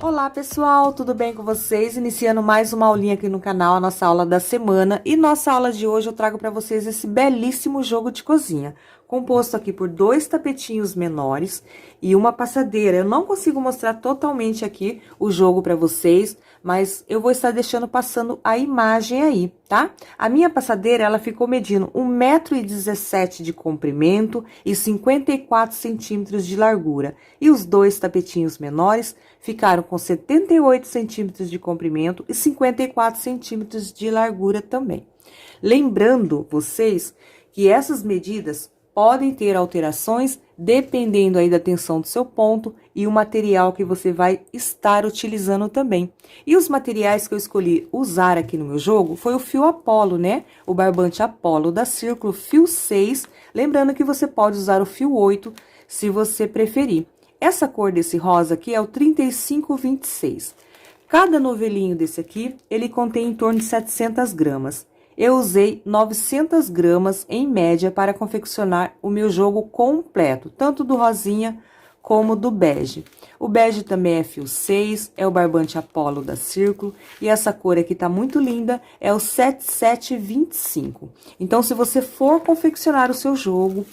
Olá pessoal, tudo bem com vocês? Iniciando mais uma aulinha aqui no canal, a nossa aula da semana. E nossa aula de hoje eu trago para vocês esse belíssimo jogo de cozinha, composto aqui por 2 tapetinhos menores e uma passadeira. Eu não consigo mostrar totalmente aqui o jogo para vocês, mas eu vou estar deixando passando a imagem aí, tá? A minha passadeira, ela ficou medindo 1,17 m de comprimento e 54 centímetros de largura. E os 2 tapetinhos menores ficaram com 78 centímetros de comprimento e 54 centímetros de largura também. Lembrando vocês que essas medidas podem ter alterações dependendo aí da tensão do seu ponto e o material que você vai estar utilizando também. E os materiais que eu escolhi usar aqui no meu jogo foi o fio Apollo, né? O barbante Apollo da Círculo, fio 6. Lembrando que você pode usar o fio 8 se você preferir. Essa cor desse rosa aqui é o 3526. Cada novelinho desse aqui, ele contém em torno de 700 gramas. Eu usei 900 gramas em média para confeccionar o meu jogo completo, tanto do rosinha como do bege. O bege também é fio 6, é o barbante Apollo da Círculo, e essa cor aqui tá muito linda, é o 7725. Então, se você for confeccionar o seu jogo,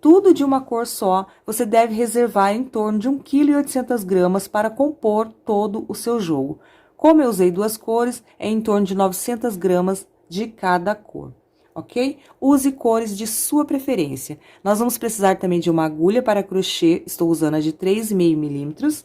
tudo de uma cor só, você deve reservar em torno de 1,8 kg para compor todo o seu jogo. Como eu usei 2 cores, é em torno de 900 gramas de cada cor, ok? Use cores de sua preferência. Nós vamos precisar também de uma agulha para crochê, estou usando a de 3,5 milímetros,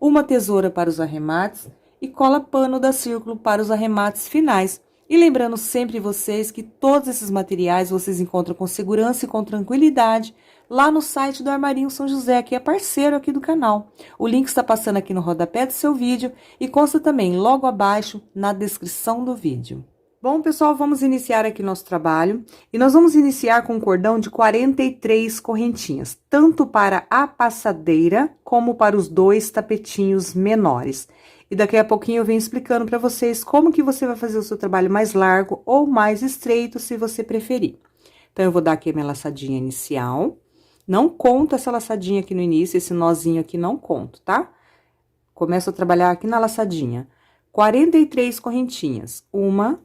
uma tesoura para os arremates e cola pano da Círculo para os arremates finais. E lembrando sempre vocês que todos esses materiais vocês encontram com segurança e com tranquilidade lá no site do Armarinho São José, que é parceiro aqui do canal. O link está passando aqui no rodapé do seu vídeo e consta também logo abaixo na descrição do vídeo. Bom, pessoal, vamos iniciar aqui nosso trabalho. E nós vamos iniciar com um cordão de 43 correntinhas, tanto para a passadeira como para os 2 tapetinhos menores. E daqui a pouquinho eu venho explicando para vocês como que você vai fazer o seu trabalho mais largo ou mais estreito, se você preferir. Então, eu vou dar aqui a minha laçadinha inicial. Não conto essa laçadinha aqui no início, esse nozinho aqui não conto, tá? Começo a trabalhar aqui na laçadinha. 43 correntinhas. 1,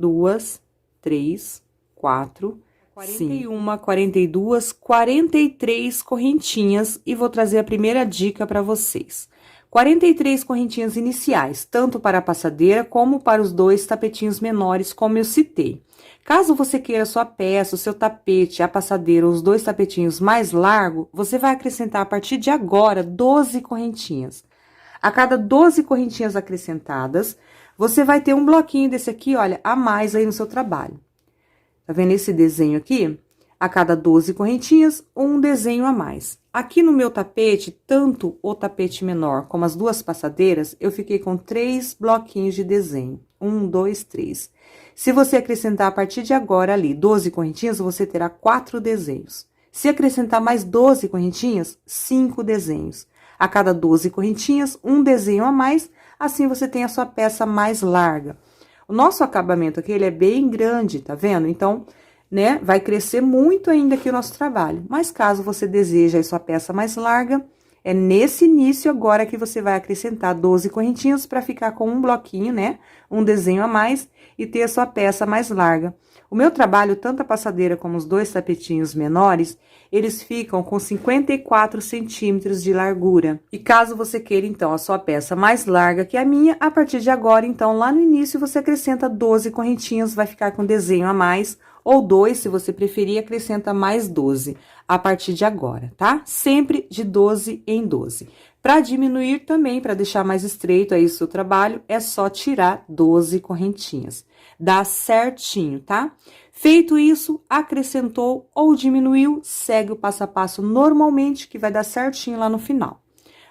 2, 3, 4, 41, 42, 43 correntinhas. E vou trazer a primeira dica para vocês. 43 correntinhas iniciais, tanto para a passadeira como para os 2 tapetinhos menores, como eu citei. Caso você queira a sua peça, o seu tapete, a passadeira ou os 2 tapetinhos mais largo, você vai acrescentar a partir de agora 12 correntinhas. A cada 12 correntinhas acrescentadas, você vai ter um bloquinho desse aqui, olha, a mais aí no seu trabalho. Tá vendo esse desenho aqui? A cada 12 correntinhas, um desenho a mais. Aqui no meu tapete, tanto o tapete menor como as 2 passadeiras, eu fiquei com 3 bloquinhos de desenho. 1, 2, 3. Se você acrescentar a partir de agora ali 12 correntinhas, você terá 4 desenhos. Se acrescentar mais 12 correntinhas, 5 desenhos. A cada 12 correntinhas, um desenho a mais, assim você tem a sua peça mais larga. O nosso acabamento aqui, ele é bem grande, tá vendo? Então, né, vai crescer muito ainda aqui o nosso trabalho. Mas caso você deseje a sua peça mais larga, é nesse início agora que você vai acrescentar 12 correntinhas para ficar com um bloquinho, né, um desenho a mais e ter a sua peça mais larga. O meu trabalho, tanto a passadeira como os 2 tapetinhos menores, eles ficam com 54 centímetros de largura. E caso você queira, então, a sua peça mais larga que a minha, a partir de agora, então, lá no início, você acrescenta 12 correntinhas, vai ficar com desenho a mais, ou 2, se você preferir, acrescenta mais 12, a partir de agora, tá? Sempre de 12 em 12. Para diminuir também, para deixar mais estreito aí o seu trabalho, é só tirar 12 correntinhas. Dá certinho, tá? Feito isso, acrescentou ou diminuiu, segue o passo a passo normalmente, que vai dar certinho lá no final.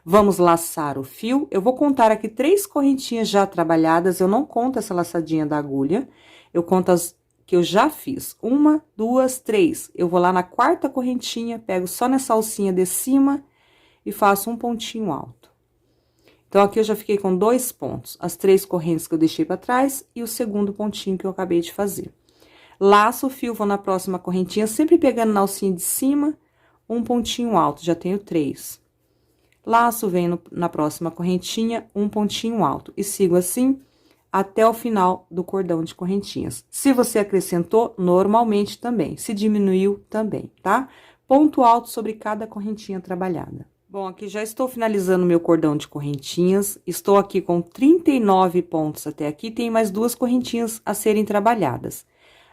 Vamos laçar o fio. Eu vou contar aqui 3 correntinhas já trabalhadas, eu não conto essa laçadinha da agulha, eu conto as que eu já fiz. 1, 2, 3. Eu vou lá na 4ª correntinha, pego só nessa alcinha de cima e faço um pontinho alto. Então, aqui eu já fiquei com 2 pontos, as 3 correntes que eu deixei para trás e o segundo pontinho que eu acabei de fazer. Laço o fio, vou na próxima correntinha, sempre pegando na alcinha de cima, um pontinho alto, já tenho 3. laço, venho na próxima correntinha, um pontinho alto. E sigo assim até o final do cordão de correntinhas. Se você acrescentou, normalmente também. Se diminuiu, também, tá? Ponto alto sobre cada correntinha trabalhada. Bom, aqui já estou finalizando meu cordão de correntinhas. Estou aqui com 39 pontos até aqui. Tem mais 2 correntinhas a serem trabalhadas.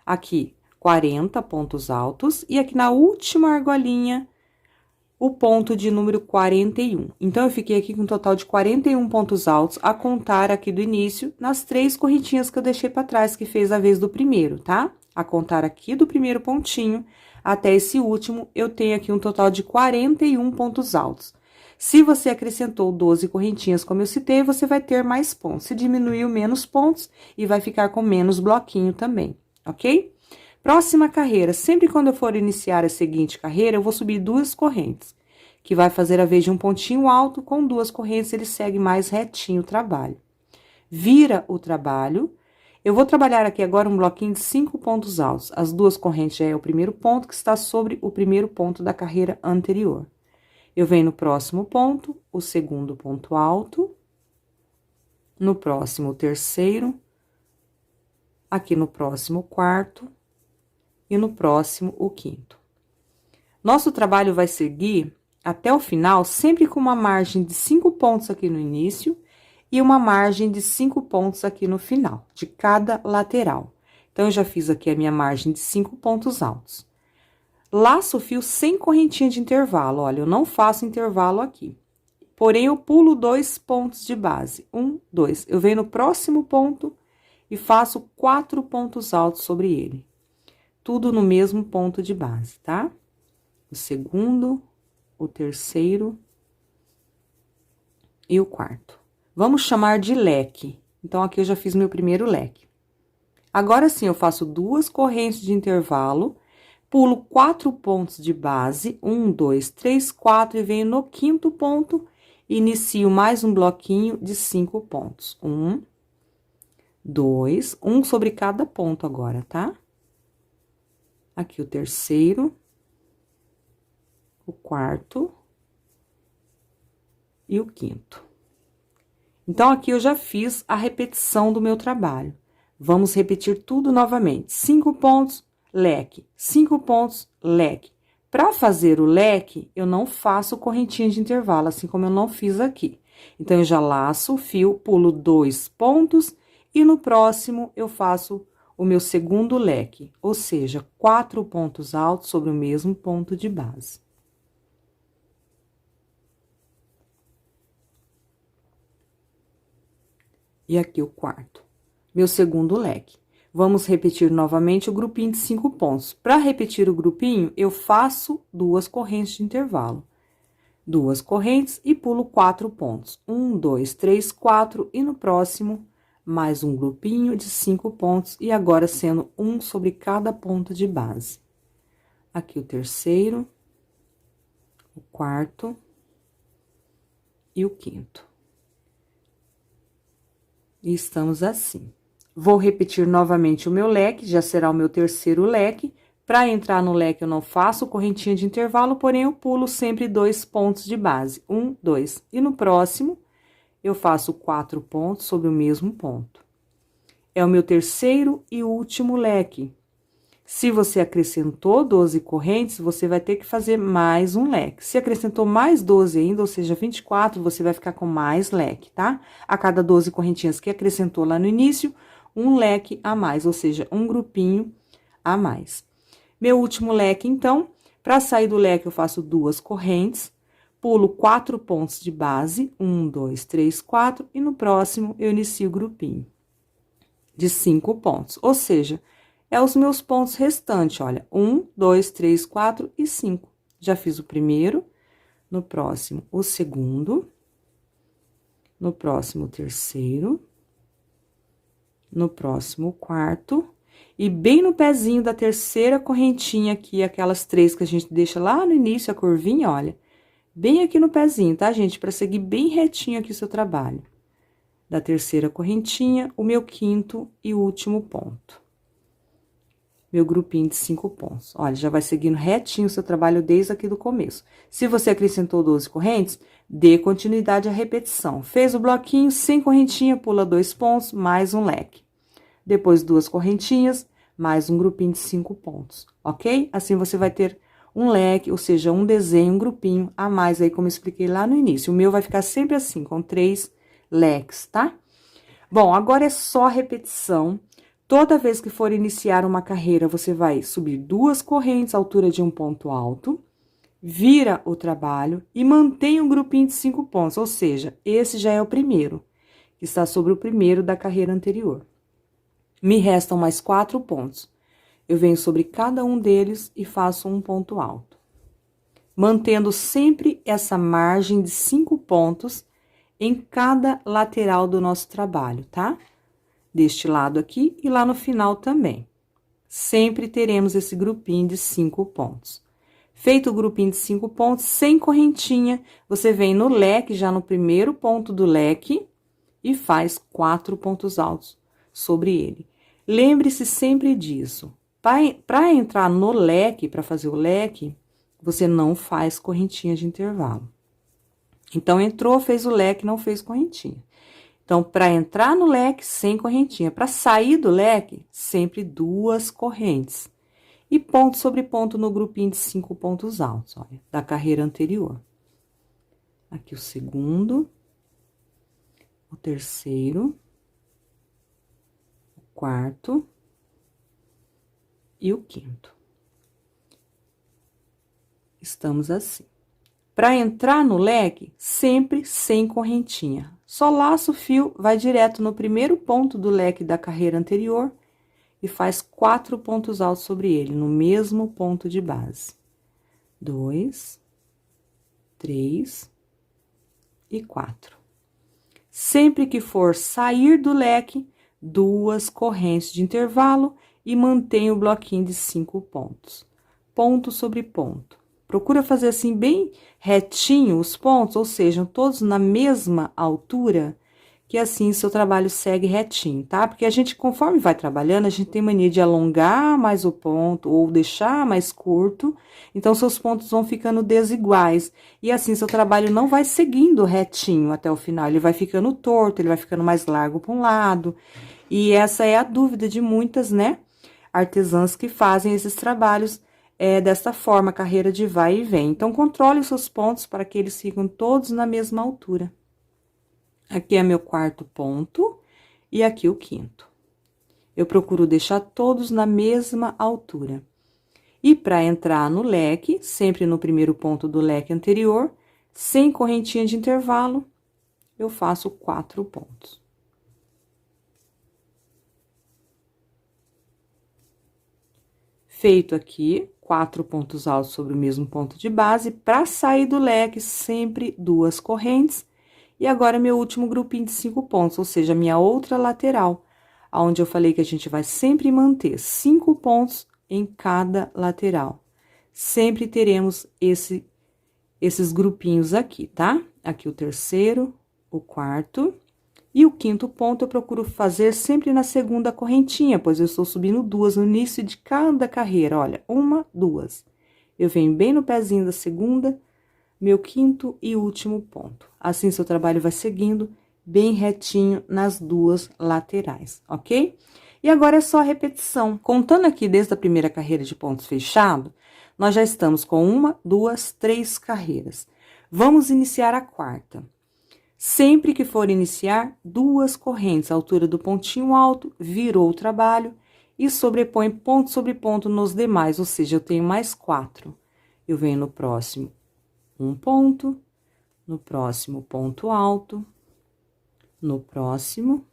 Aqui, 40 pontos altos. E aqui na última argolinha, o ponto de número 41. Então, eu fiquei aqui com um total de 41 pontos altos, a contar aqui do início, nas 3 correntinhas que eu deixei para trás, que fez a vez do primeiro, tá? A contar aqui do primeiro pontinho até esse último, eu tenho aqui um total de 41 pontos altos. Se você acrescentou 12 correntinhas, como eu citei, você vai ter mais pontos. Se diminuiu, menos pontos, e vai ficar com menos bloquinho também, ok? Próxima carreira, sempre quando eu for iniciar a seguinte carreira, eu vou subir 2 correntes, que vai fazer a vez de um pontinho alto, com 2 correntes ele segue mais retinho o trabalho. Vira o trabalho, eu vou trabalhar aqui agora um bloquinho de 5 pontos altos, as 2 correntes já é o primeiro ponto que está sobre o primeiro ponto da carreira anterior. Eu venho no próximo ponto, o segundo ponto alto, no próximo o terceiro, aqui no próximo o quarto, e no próximo, o quinto. Nosso trabalho vai seguir até o final, sempre com uma margem de 5 pontos aqui no início e uma margem de 5 pontos aqui no final, de cada lateral. Então, eu já fiz aqui a minha margem de 5 pontos altos. Laço o fio sem correntinha de intervalo, olha, eu não faço intervalo aqui. Porém, eu pulo 2 pontos de base, 1, 2. Eu venho no próximo ponto e faço 4 pontos altos sobre ele. Tudo no mesmo ponto de base, tá? O segundo, o terceiro e o quarto. Vamos chamar de leque. Então, aqui eu já fiz meu primeiro leque. Agora sim, eu faço 2 correntes de intervalo, pulo 4 pontos de base, 1, 2, 3, 4, e venho no quinto ponto, inicio mais um bloquinho de 5 pontos. 1, 2, um sobre cada ponto agora, tá? Aqui o terceiro, o quarto e o quinto. Então, aqui eu já fiz a repetição do meu trabalho. Vamos repetir tudo novamente. 5 pontos, leque. 5 pontos, leque. Para fazer o leque, eu não faço correntinha de intervalo, assim como eu não fiz aqui. Então, eu já laço o fio, pulo 2 pontos e no próximo eu faço o meu segundo leque, ou seja, 4 pontos altos sobre o mesmo ponto de base. E aqui o quarto, meu segundo leque. Vamos repetir novamente o grupinho de 5 pontos. Para repetir o grupinho, eu faço 2 correntes de intervalo. 2 correntes e pulo 4 pontos. 1, 2, 3, 4, e no próximo, mais um grupinho de 5 pontos, e agora sendo um sobre cada ponto de base. Aqui o terceiro, o quarto e o quinto. E estamos assim. Vou repetir novamente o meu leque, já será o meu terceiro leque. Para entrar no leque, eu não faço correntinha de intervalo, porém, eu pulo sempre 2 pontos de base. 1, 2. E no próximo, eu faço 4 pontos sobre o mesmo ponto. É o meu terceiro e último leque. Se você acrescentou 12 correntes, você vai ter que fazer mais um leque. Se acrescentou mais 12 ainda, ou seja, 24, você vai ficar com mais leque, tá? A cada 12 correntinhas que acrescentou lá no início, um leque a mais, ou seja, um grupinho a mais. Meu último leque, então, para sair do leque, eu faço 2 correntes, pulo 4 pontos de base, 1, 2, 3, 4, e no próximo, eu inicio o grupinho de 5 pontos, ou seja, é os meus pontos restantes, olha, 1, 2, 3, 4 e 5. Já fiz o primeiro, no próximo, o segundo, no próximo, o terceiro, no próximo, o quarto, e bem no pezinho da terceira correntinha aqui, aquelas 3 que a gente deixa lá no início, a curvinha, olha, bem aqui no pezinho, tá, gente? Para seguir bem retinho aqui o seu trabalho. Da terceira correntinha, o meu quinto e último ponto. meu grupinho de 5 pontos. Olha, já vai seguindo retinho o seu trabalho desde aqui do começo. Se você acrescentou 12 correntes, dê continuidade à repetição. Fez o bloquinho, sem correntinha, pula 2 pontos, mais um leque. Depois, 2 correntinhas, mais um grupinho de 5 pontos, ok? Assim, você vai ter um leque, ou seja, um desenho, um grupinho a mais aí, como eu expliquei lá no início. O meu vai ficar sempre assim, com 3 leques, tá? Bom, agora é só repetição. Toda vez que for iniciar uma carreira, você vai subir 2 correntes à altura de um ponto alto, vira o trabalho e mantém um grupinho de 5 pontos, ou seja, esse já é o primeiro, que está sobre o primeiro da carreira anterior. Me restam mais 4 pontos. Eu venho sobre cada um deles e faço um ponto alto. Mantendo sempre essa margem de 5 pontos em cada lateral do nosso trabalho, tá? Deste lado aqui e lá no final também. Sempre teremos esse grupinho de 5 pontos. Feito o grupinho de 5 pontos, sem correntinha, você vem no leque, já no primeiro ponto do leque, e faz 4 pontos altos sobre ele. Lembre-se sempre disso. Para entrar no leque, para fazer o leque, você não faz correntinha de intervalo. Então, entrou, fez o leque, não fez correntinha. Então, para entrar no leque, sem correntinha. Para sair do leque, sempre 2 correntes. E ponto sobre ponto no grupinho de 5 pontos altos, olha, da carreira anterior. Aqui o segundo, o terceiro, o quarto e o quinto. Estamos assim. Para entrar no leque, sempre sem correntinha. Só laça o fio, vai direto no primeiro ponto do leque da carreira anterior e faz 4 pontos altos sobre ele, no mesmo ponto de base. 2, 3 e 4. Sempre que for sair do leque, 2 correntes de intervalo e mantém o bloquinho de 5 pontos. Ponto sobre ponto. Procura fazer assim bem retinho os pontos, ou seja, todos na mesma altura, que assim seu trabalho segue retinho, tá? Porque a gente, conforme vai trabalhando, a gente tem mania de alongar mais o ponto ou deixar mais curto, então seus pontos vão ficando desiguais. E assim seu trabalho não vai seguindo retinho até o final, ele vai ficando torto, ele vai ficando mais largo para um lado. E essa é a dúvida de muitas, né, artesãs que fazem esses trabalhos desta forma, carreira de vai e vem. Então, controle os seus pontos para que eles fiquem todos na mesma altura. Aqui é meu quarto ponto e aqui o quinto. Eu procuro deixar todos na mesma altura. E para entrar no leque, sempre no primeiro ponto do leque anterior, sem correntinha de intervalo, eu faço 4 pontos. Feito aqui, 4 pontos altos sobre o mesmo ponto de base, para sair do leque, sempre 2 correntes. E agora, meu último grupinho de 5 pontos, ou seja, minha outra lateral, onde eu falei que a gente vai sempre manter 5 pontos em cada lateral. Sempre teremos esses grupinhos aqui, tá? Aqui o terceiro, o quarto e o quinto ponto eu procuro fazer sempre na segunda correntinha, pois eu estou subindo 2 no início de cada carreira, olha, 1, 2. Eu venho bem no pezinho da segunda, meu quinto e último ponto. Assim, seu trabalho vai seguindo bem retinho nas 2 laterais, ok? E agora é só a repetição. Contando aqui desde a primeira carreira de pontos fechado, nós já estamos com 1, 2, 3 carreiras. Vamos iniciar a quarta. Sempre que for iniciar, 2 correntes à altura do pontinho alto, virou o trabalho e sobrepõe ponto sobre ponto nos demais, ou seja, eu tenho mais 4. Eu venho no próximo um ponto, no próximo ponto alto, no próximo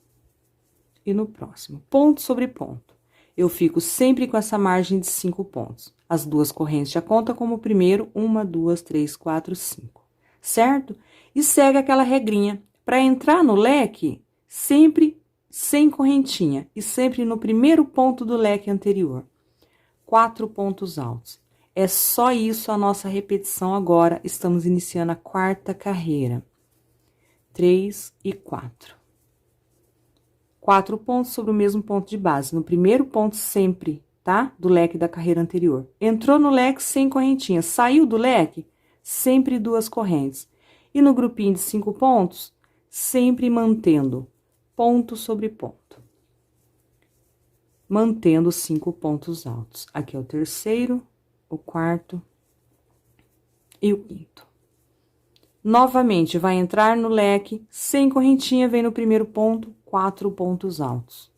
e no próximo. Ponto sobre ponto. Eu fico sempre com essa margem de 5 pontos. As 2 correntes já contam como o primeiro, 1, 2, 3, 4, 5, certo? E segue aquela regrinha. Para entrar no leque, sempre sem correntinha e sempre no primeiro ponto do leque anterior. 4 pontos altos. É só isso a nossa repetição agora. Estamos iniciando a quarta carreira. 3 e 4. 4 pontos sobre o mesmo ponto de base. No primeiro ponto sempre, tá? Do leque da carreira anterior. Entrou no leque sem correntinha, saiu do leque, sempre 2 correntes. E no grupinho de 5 pontos, sempre mantendo ponto sobre ponto. Mantendo 5 pontos altos. Aqui é o terceiro, o quarto e o quinto. Novamente, vai entrar no leque, sem correntinha, vem no primeiro ponto, 4 pontos altos.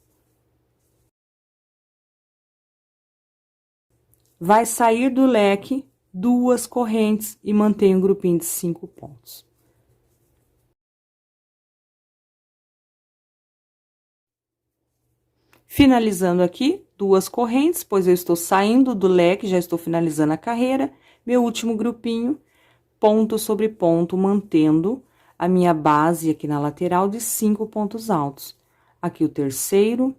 Vai sair do leque, 2 correntes e mantém um grupinho de 5 pontos. Finalizando aqui, 2 correntes, pois eu estou saindo do leque, já estou finalizando a carreira. Meu último grupinho, ponto sobre ponto, mantendo a minha base aqui na lateral de 5 pontos altos. Aqui o terceiro,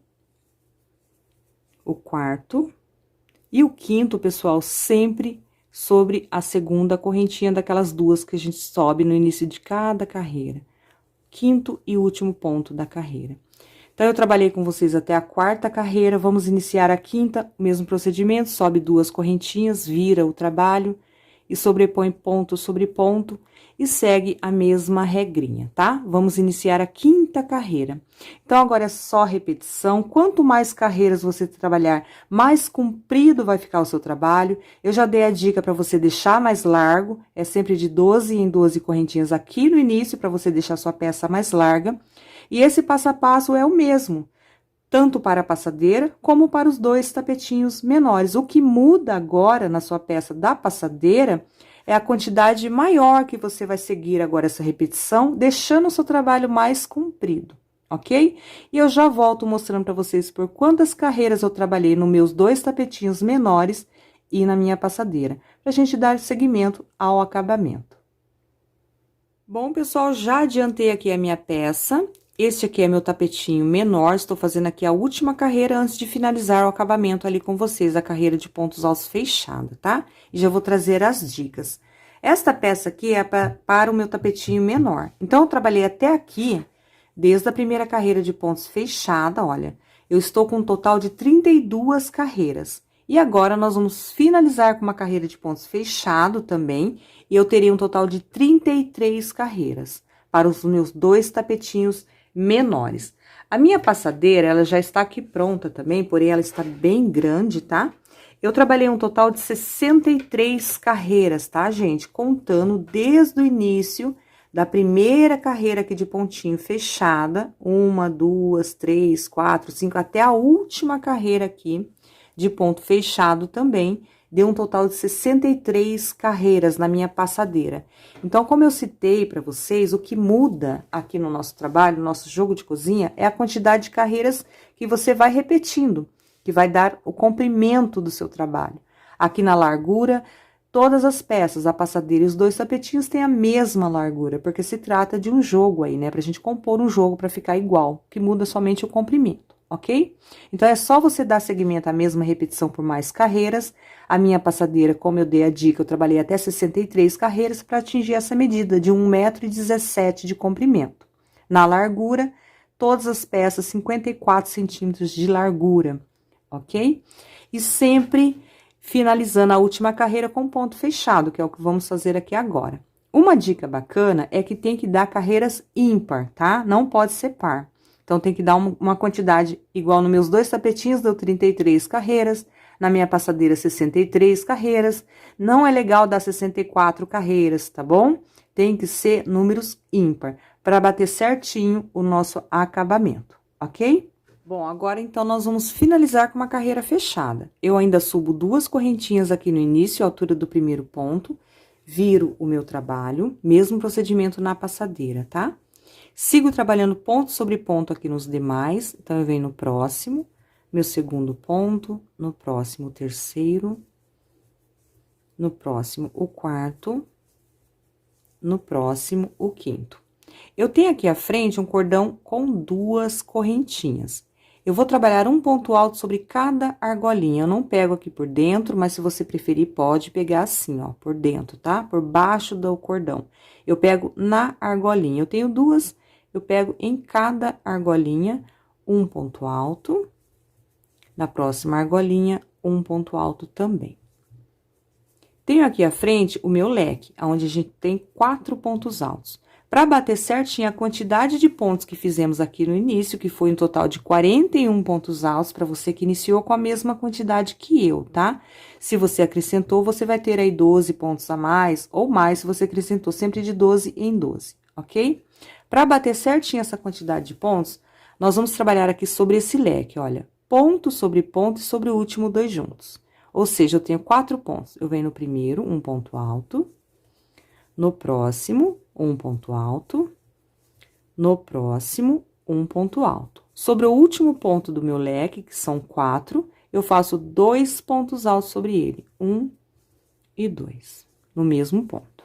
o quarto e o quinto, pessoal, sempre sobre a segunda correntinha daquelas 2 que a gente sobe no início de cada carreira. Quinto e último ponto da carreira. Então, eu trabalhei com vocês até a 4ª carreira, vamos iniciar a 5ª, o mesmo procedimento, sobe 2 correntinhas, vira o trabalho e sobrepõe ponto sobre ponto e segue a mesma regrinha, tá? Vamos iniciar a 5ª carreira. Então, agora é só repetição. Quanto mais carreiras você trabalhar, mais comprido vai ficar o seu trabalho. Eu já dei a dica para você deixar mais largo, é sempre de 12 em 12 correntinhas aqui no início, para você deixar sua peça mais larga. E esse passo a passo é o mesmo, tanto para a passadeira, como para os 2 tapetinhos menores. O que muda agora na sua peça da passadeira é a quantidade maior que você vai seguir agora essa repetição, deixando o seu trabalho mais comprido, ok? E eu já volto mostrando para vocês por quantas carreiras eu trabalhei nos meus 2 tapetinhos menores e na minha passadeira, para a gente dar seguimento ao acabamento. Bom, pessoal, já adiantei aqui a minha peça. Este aqui é meu tapetinho menor, estou fazendo aqui a última carreira antes de finalizar o acabamento ali com vocês, a carreira de pontos altos fechada, tá? E já vou trazer as dicas. Esta peça aqui é para o meu tapetinho menor. Então, eu trabalhei até aqui, desde a primeira carreira de pontos fechada, olha, eu estou com um total de 32 carreiras. E agora, nós vamos finalizar com uma carreira de pontos fechado também, e eu terei um total de 33 carreiras para os meus 2 tapetinhos menores. A minha passadeira, ela já está aqui pronta também, porém ela está bem grande, tá? Eu trabalhei um total de 63 carreiras, tá, gente? Contando desde o início da primeira carreira aqui de pontinho fechada, 1, 2, 3, 4, 5, até a última carreira aqui de ponto fechado também, deu um total de 63 carreiras na minha passadeira. Então, como eu citei para vocês, o que muda aqui no nosso trabalho, no nosso jogo de cozinha, é a quantidade de carreiras que você vai repetindo, que vai dar o comprimento do seu trabalho. Aqui na largura, todas as peças, a passadeira e os 2 tapetinhos têm a mesma largura, porque se trata de um jogo aí, né? Pra gente compor um jogo para ficar igual, que muda somente o comprimento. Ok? Então, é só você dar seguimento à mesma repetição por mais carreiras. A minha passadeira, como eu dei a dica, eu trabalhei até 63 carreiras para atingir essa medida de 1,17 m de comprimento. Na largura, todas as peças 54 centímetros de largura, ok? E sempre finalizando a última carreira com ponto fechado, que é o que vamos fazer aqui agora. Uma dica bacana é que tem que dar carreiras ímpar, tá? Não pode ser par. Então, tem que dar uma quantidade igual nos meus 2 tapetinhos, deu 33 carreiras, na minha passadeira 63 carreiras. Não é legal dar 64 carreiras, tá bom? Tem que ser números ímpar, para bater certinho o nosso acabamento, ok? Bom, agora então nós vamos finalizar com uma carreira fechada. Eu ainda subo 2 correntinhas aqui no início, à altura do primeiro ponto, viro o meu trabalho, mesmo procedimento na passadeira, tá? Sigo trabalhando ponto sobre ponto aqui nos demais, então, eu venho no próximo, meu segundo ponto, no próximo, o terceiro, no próximo, o quarto, no próximo, o quinto. Eu tenho aqui à frente um cordão com 2 correntinhas. Eu vou trabalhar um ponto alto sobre cada argolinha. Eu não pego aqui por dentro, mas se você preferir, pode pegar assim, ó, por dentro, tá? Por baixo do cordão. Eu pego na argolinha. Eu tenho 2, eu pego em cada argolinha um ponto alto. Na próxima argolinha, um ponto alto também. Tenho aqui à frente o meu leque, onde a gente tem 4 pontos altos. Para bater certinho a quantidade de pontos que fizemos aqui no início, que foi um total de 41 pontos altos, para você que iniciou com a mesma quantidade que eu, tá? Se você acrescentou, você vai ter aí 12 pontos a mais, ou mais se você acrescentou, sempre de 12 em 12, ok? Para bater certinho essa quantidade de pontos, nós vamos trabalhar aqui sobre esse leque, olha. Ponto sobre ponto e sobre o último 2 juntos. Ou seja, eu tenho 4 pontos. Eu venho no primeiro, um ponto alto. No próximo, um ponto alto. No próximo, um ponto alto. Sobre o último ponto do meu leque, que são 4, eu faço 2 pontos altos sobre ele. 1 e 2, no mesmo ponto.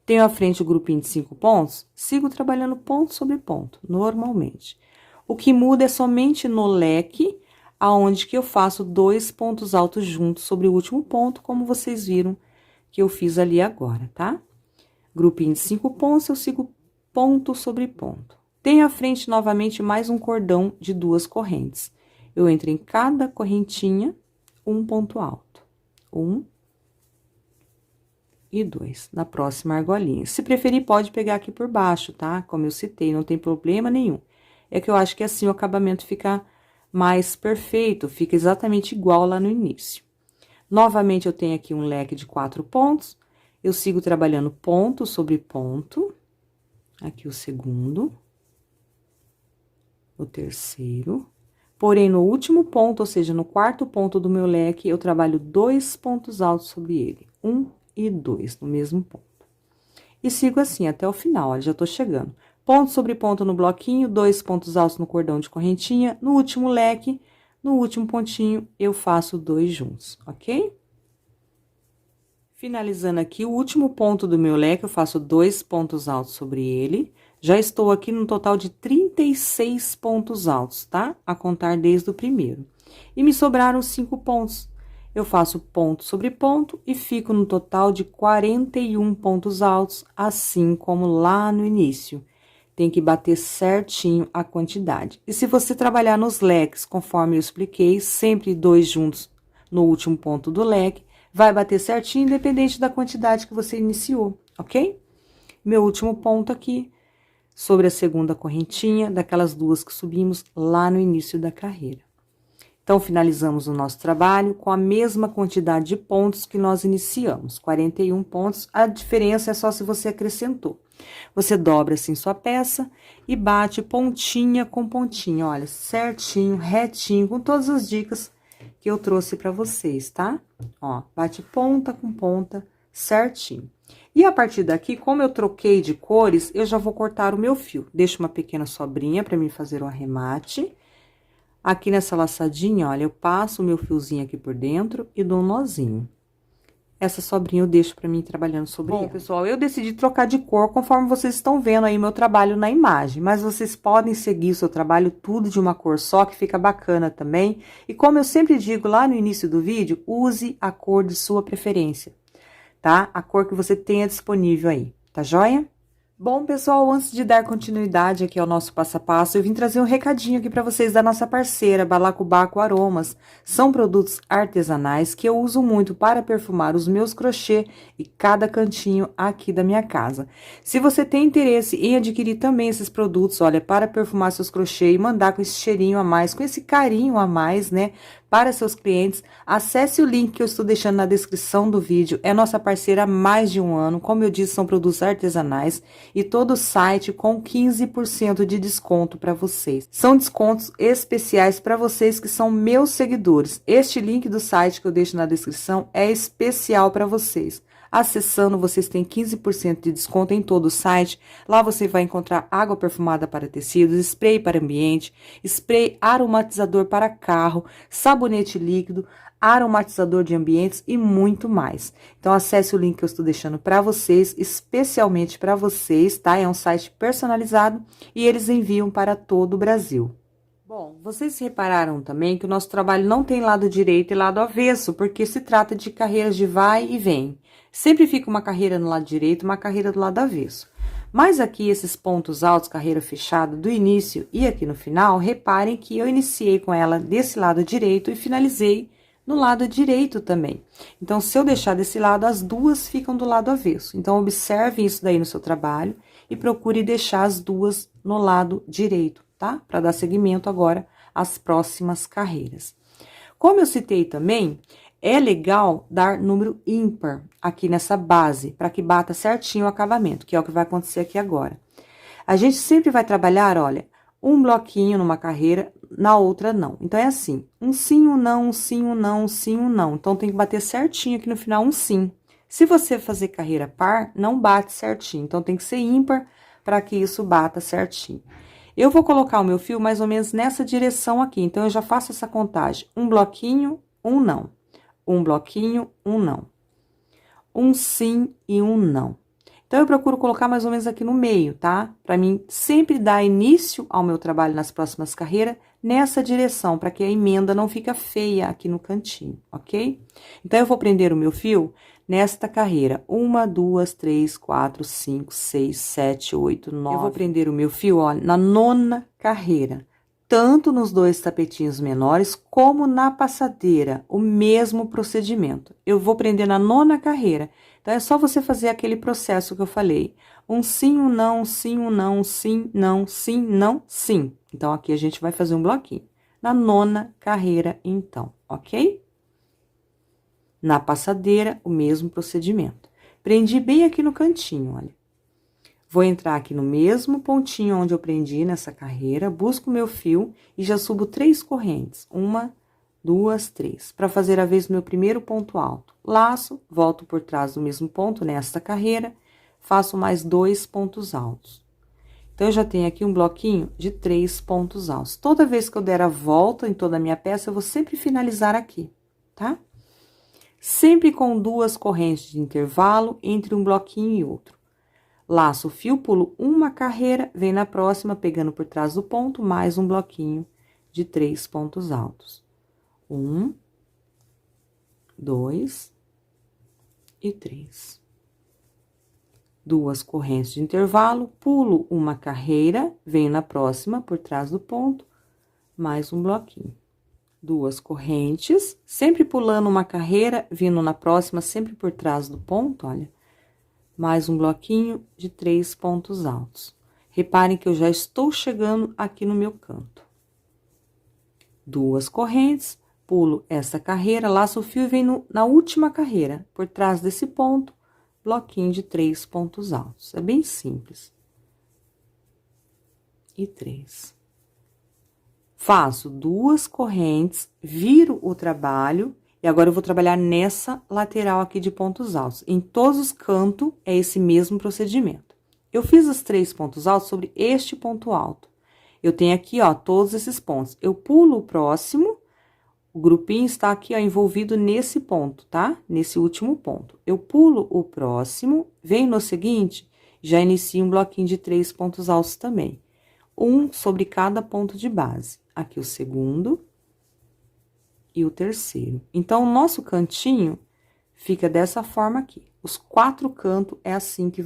Tenho à frente o grupinho de 5 pontos, sigo trabalhando ponto sobre ponto, normalmente. O que muda é somente no leque, aonde que eu faço 2 pontos altos juntos sobre o último ponto, como vocês viram que eu fiz ali agora, tá? Grupinho de 5 pontos, eu sigo ponto sobre ponto. Tenho à frente novamente mais um cordão de 2 correntes. Eu entro em cada correntinha, um ponto alto. 1 e 2, na próxima argolinha. Se preferir, pode pegar aqui por baixo, tá? Como eu citei, não tem problema nenhum. É que eu acho que assim o acabamento fica mais perfeito, fica exatamente igual lá no início. Novamente, eu tenho aqui um leque de 4 pontos, eu sigo trabalhando ponto sobre ponto, aqui o segundo, o terceiro, porém, no último ponto, ou seja, no quarto ponto do meu leque, eu trabalho 2 pontos altos sobre ele, 1 e 2, no mesmo ponto. E sigo assim até o final, olha, já tô chegando. Ponto sobre ponto no bloquinho, 2 pontos altos no cordão de correntinha, no último leque, no último pontinho, eu faço 2 juntos, ok? Finalizando aqui, o último ponto do meu leque, eu faço 2 pontos altos sobre ele. Já estou aqui no total de 36 pontos altos, tá? A contar desde o primeiro. E me sobraram 5 pontos. Eu faço ponto sobre ponto e fico no total de 41 pontos altos, assim como lá no início. Tem que bater certinho a quantidade. E se você trabalhar nos leques, conforme eu expliquei, sempre 2 juntos no último ponto do leque, vai bater certinho, independente da quantidade que você iniciou, ok? Meu último ponto aqui, sobre a segunda correntinha, daquelas 2 que subimos lá no início da carreira. Então, finalizamos o nosso trabalho com a mesma quantidade de pontos que nós iniciamos, 41 pontos, a diferença é só se você acrescentou. Você dobra assim sua peça e bate pontinha com pontinha, olha, certinho, retinho, com todas as dicas que eu trouxe para vocês, tá? Ó, bate ponta com ponta, certinho. E a partir daqui, como eu troquei de cores, eu já vou cortar o meu fio. Deixo uma pequena sobrinha para mim fazer o arremate. Aqui nessa laçadinha, olha, eu passo o meu fiozinho aqui por dentro e dou um nozinho. Essa sobrinha eu deixo pra mim trabalhando sobre ela. Bom, pessoal, eu decidi trocar de cor conforme vocês estão vendo aí meu trabalho na imagem. Mas vocês podem seguir o seu trabalho tudo de uma cor só, que fica bacana também. E como eu sempre digo lá no início do vídeo, use a cor de sua preferência, tá? A cor que você tenha disponível aí, tá joia? Bom, pessoal, antes de dar continuidade aqui ao nosso passo a passo, eu vim trazer um recadinho aqui para vocês da nossa parceira, Balacobaco Aromas. São produtos artesanais que eu uso muito para perfumar os meus crochê e cada cantinho aqui da minha casa. Se você tem interesse em adquirir também esses produtos, olha, para perfumar seus crochê e mandar com esse cheirinho a mais, com esse carinho a mais, né, para seus clientes, acesse o link que eu estou deixando na descrição do vídeo. É nossa parceira há mais de um ano. Como eu disse, são produtos artesanais e todo o site com 15% de desconto para vocês. São descontos especiais para vocês que são meus seguidores. Este link do site que eu deixo na descrição é especial para vocês. Acessando, vocês têm 15% de desconto em todo o site. Lá você vai encontrar água perfumada para tecidos, spray para ambiente, spray aromatizador para carro, sabonete líquido, aromatizador de ambientes e muito mais. Então, acesse o link que eu estou deixando para vocês, especialmente para vocês, tá? É um site personalizado e eles enviam para todo o Brasil. Bom, vocês repararam também que o nosso trabalho não tem lado direito e lado avesso, porque se trata de carreiras de vai e vem. Sempre fica uma carreira no lado direito, uma carreira do lado avesso. Mas aqui, esses pontos altos, carreira fechada, do início e aqui no final, reparem que eu iniciei com ela desse lado direito e finalizei no lado direito também. Então, se eu deixar desse lado, as duas ficam do lado avesso. Então, observe isso daí no seu trabalho e procure deixar as duas no lado direito, tá? Para dar seguimento agora às próximas carreiras. Como eu citei também, é legal dar número ímpar aqui nessa base, para que bata certinho o acabamento, que é o que vai acontecer aqui agora. A gente sempre vai trabalhar, olha, um bloquinho numa carreira, na outra não. Então, é assim, um sim, um não, um sim, um não, um sim, um não. Então, tem que bater certinho aqui no final um sim. Se você fazer carreira par, não bate certinho. Então, tem que ser ímpar para que isso bata certinho. Eu vou colocar o meu fio mais ou menos nessa direção aqui. Então, eu já faço essa contagem. Um bloquinho, um não. Um bloquinho, um não. Um sim e um não. Então, eu procuro colocar mais ou menos aqui no meio, tá? Para mim sempre dar início ao meu trabalho nas próximas carreiras nessa direção, para que a emenda não fica feia aqui no cantinho, ok? Então, eu vou prender o meu fio nesta carreira. 1, 2, 3, 4, 5, 6, 7, 8, 9. Eu vou prender o meu fio, ó, na 9ª carreira. Tanto nos 2 tapetinhos menores, como na passadeira, o mesmo procedimento. Eu vou prender na 9ª carreira. Então, é só você fazer aquele processo que eu falei. Um sim, um não, um sim, um não, um sim, não, sim, não, sim. Então, aqui a gente vai fazer um bloquinho. Na 9ª carreira, então, ok? Na passadeira, o mesmo procedimento. Prendi bem aqui no cantinho, olha. Vou entrar aqui no mesmo pontinho onde eu prendi nessa carreira, busco o meu fio e já subo 3 correntes. 1, 2, 3. Para fazer a vez do meu primeiro ponto alto. Laço, volto por trás do mesmo ponto nesta carreira, faço mais 2 pontos altos. Então, eu já tenho aqui um bloquinho de 3 pontos altos. Toda vez que eu der a volta em toda a minha peça, eu vou sempre finalizar aqui, tá? Sempre com 2 correntes de intervalo entre um bloquinho e outro. Laço o fio, pulo uma carreira, vem na próxima, pegando por trás do ponto, mais um bloquinho de 3 pontos altos. 1, 2 e 3. 2 correntes de intervalo, pulo uma carreira, venho na próxima, por trás do ponto, mais um bloquinho. 2 correntes, sempre pulando uma carreira, vindo na próxima, sempre por trás do ponto, olha. Mais um bloquinho de 3 pontos altos. Reparem que eu já estou chegando aqui no meu canto. 2 correntes, pulo essa carreira, laço o fio e venho na última carreira. Por trás desse ponto, bloquinho de 3 pontos altos. É bem simples. E 3. Faço 2 correntes, viro o trabalho. E agora, eu vou trabalhar nessa lateral aqui de pontos altos. Em todos os cantos, é esse mesmo procedimento. Eu fiz os 3 pontos altos sobre este ponto alto. Eu tenho aqui, ó, todos esses pontos. Eu pulo o próximo, o grupinho está aqui, ó, envolvido nesse ponto, tá? Nesse último ponto. Eu pulo o próximo, venho no seguinte, já inicio um bloquinho de 3 pontos altos também. Um sobre cada ponto de base. Aqui o segundo e o terceiro. Então, o nosso cantinho fica dessa forma aqui. Os 4 cantos é assim que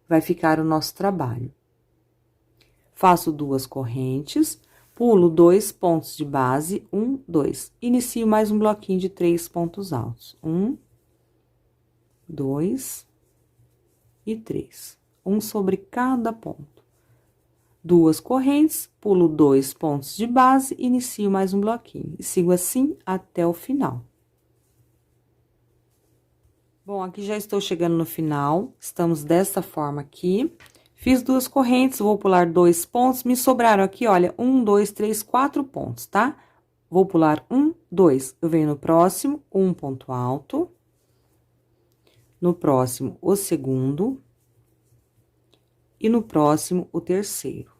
vai ficar o nosso trabalho. Faço 2 correntes, pulo 2 pontos de base, 1, 2. Inicio mais um bloquinho de 3 pontos altos. 1, 2 e 3. Um sobre cada ponto. 2 correntes, pulo 2 pontos de base, inicio mais um bloquinho. E sigo assim até o final. Bom, aqui já estou chegando no final. Estamos dessa forma aqui. Fiz 2 correntes, vou pular 2 pontos. Me sobraram aqui, olha, 1, 2, 3, 4 pontos, tá? Vou pular 1, 2. Eu venho no próximo, um ponto alto. No próximo, o segundo. E no próximo, o terceiro.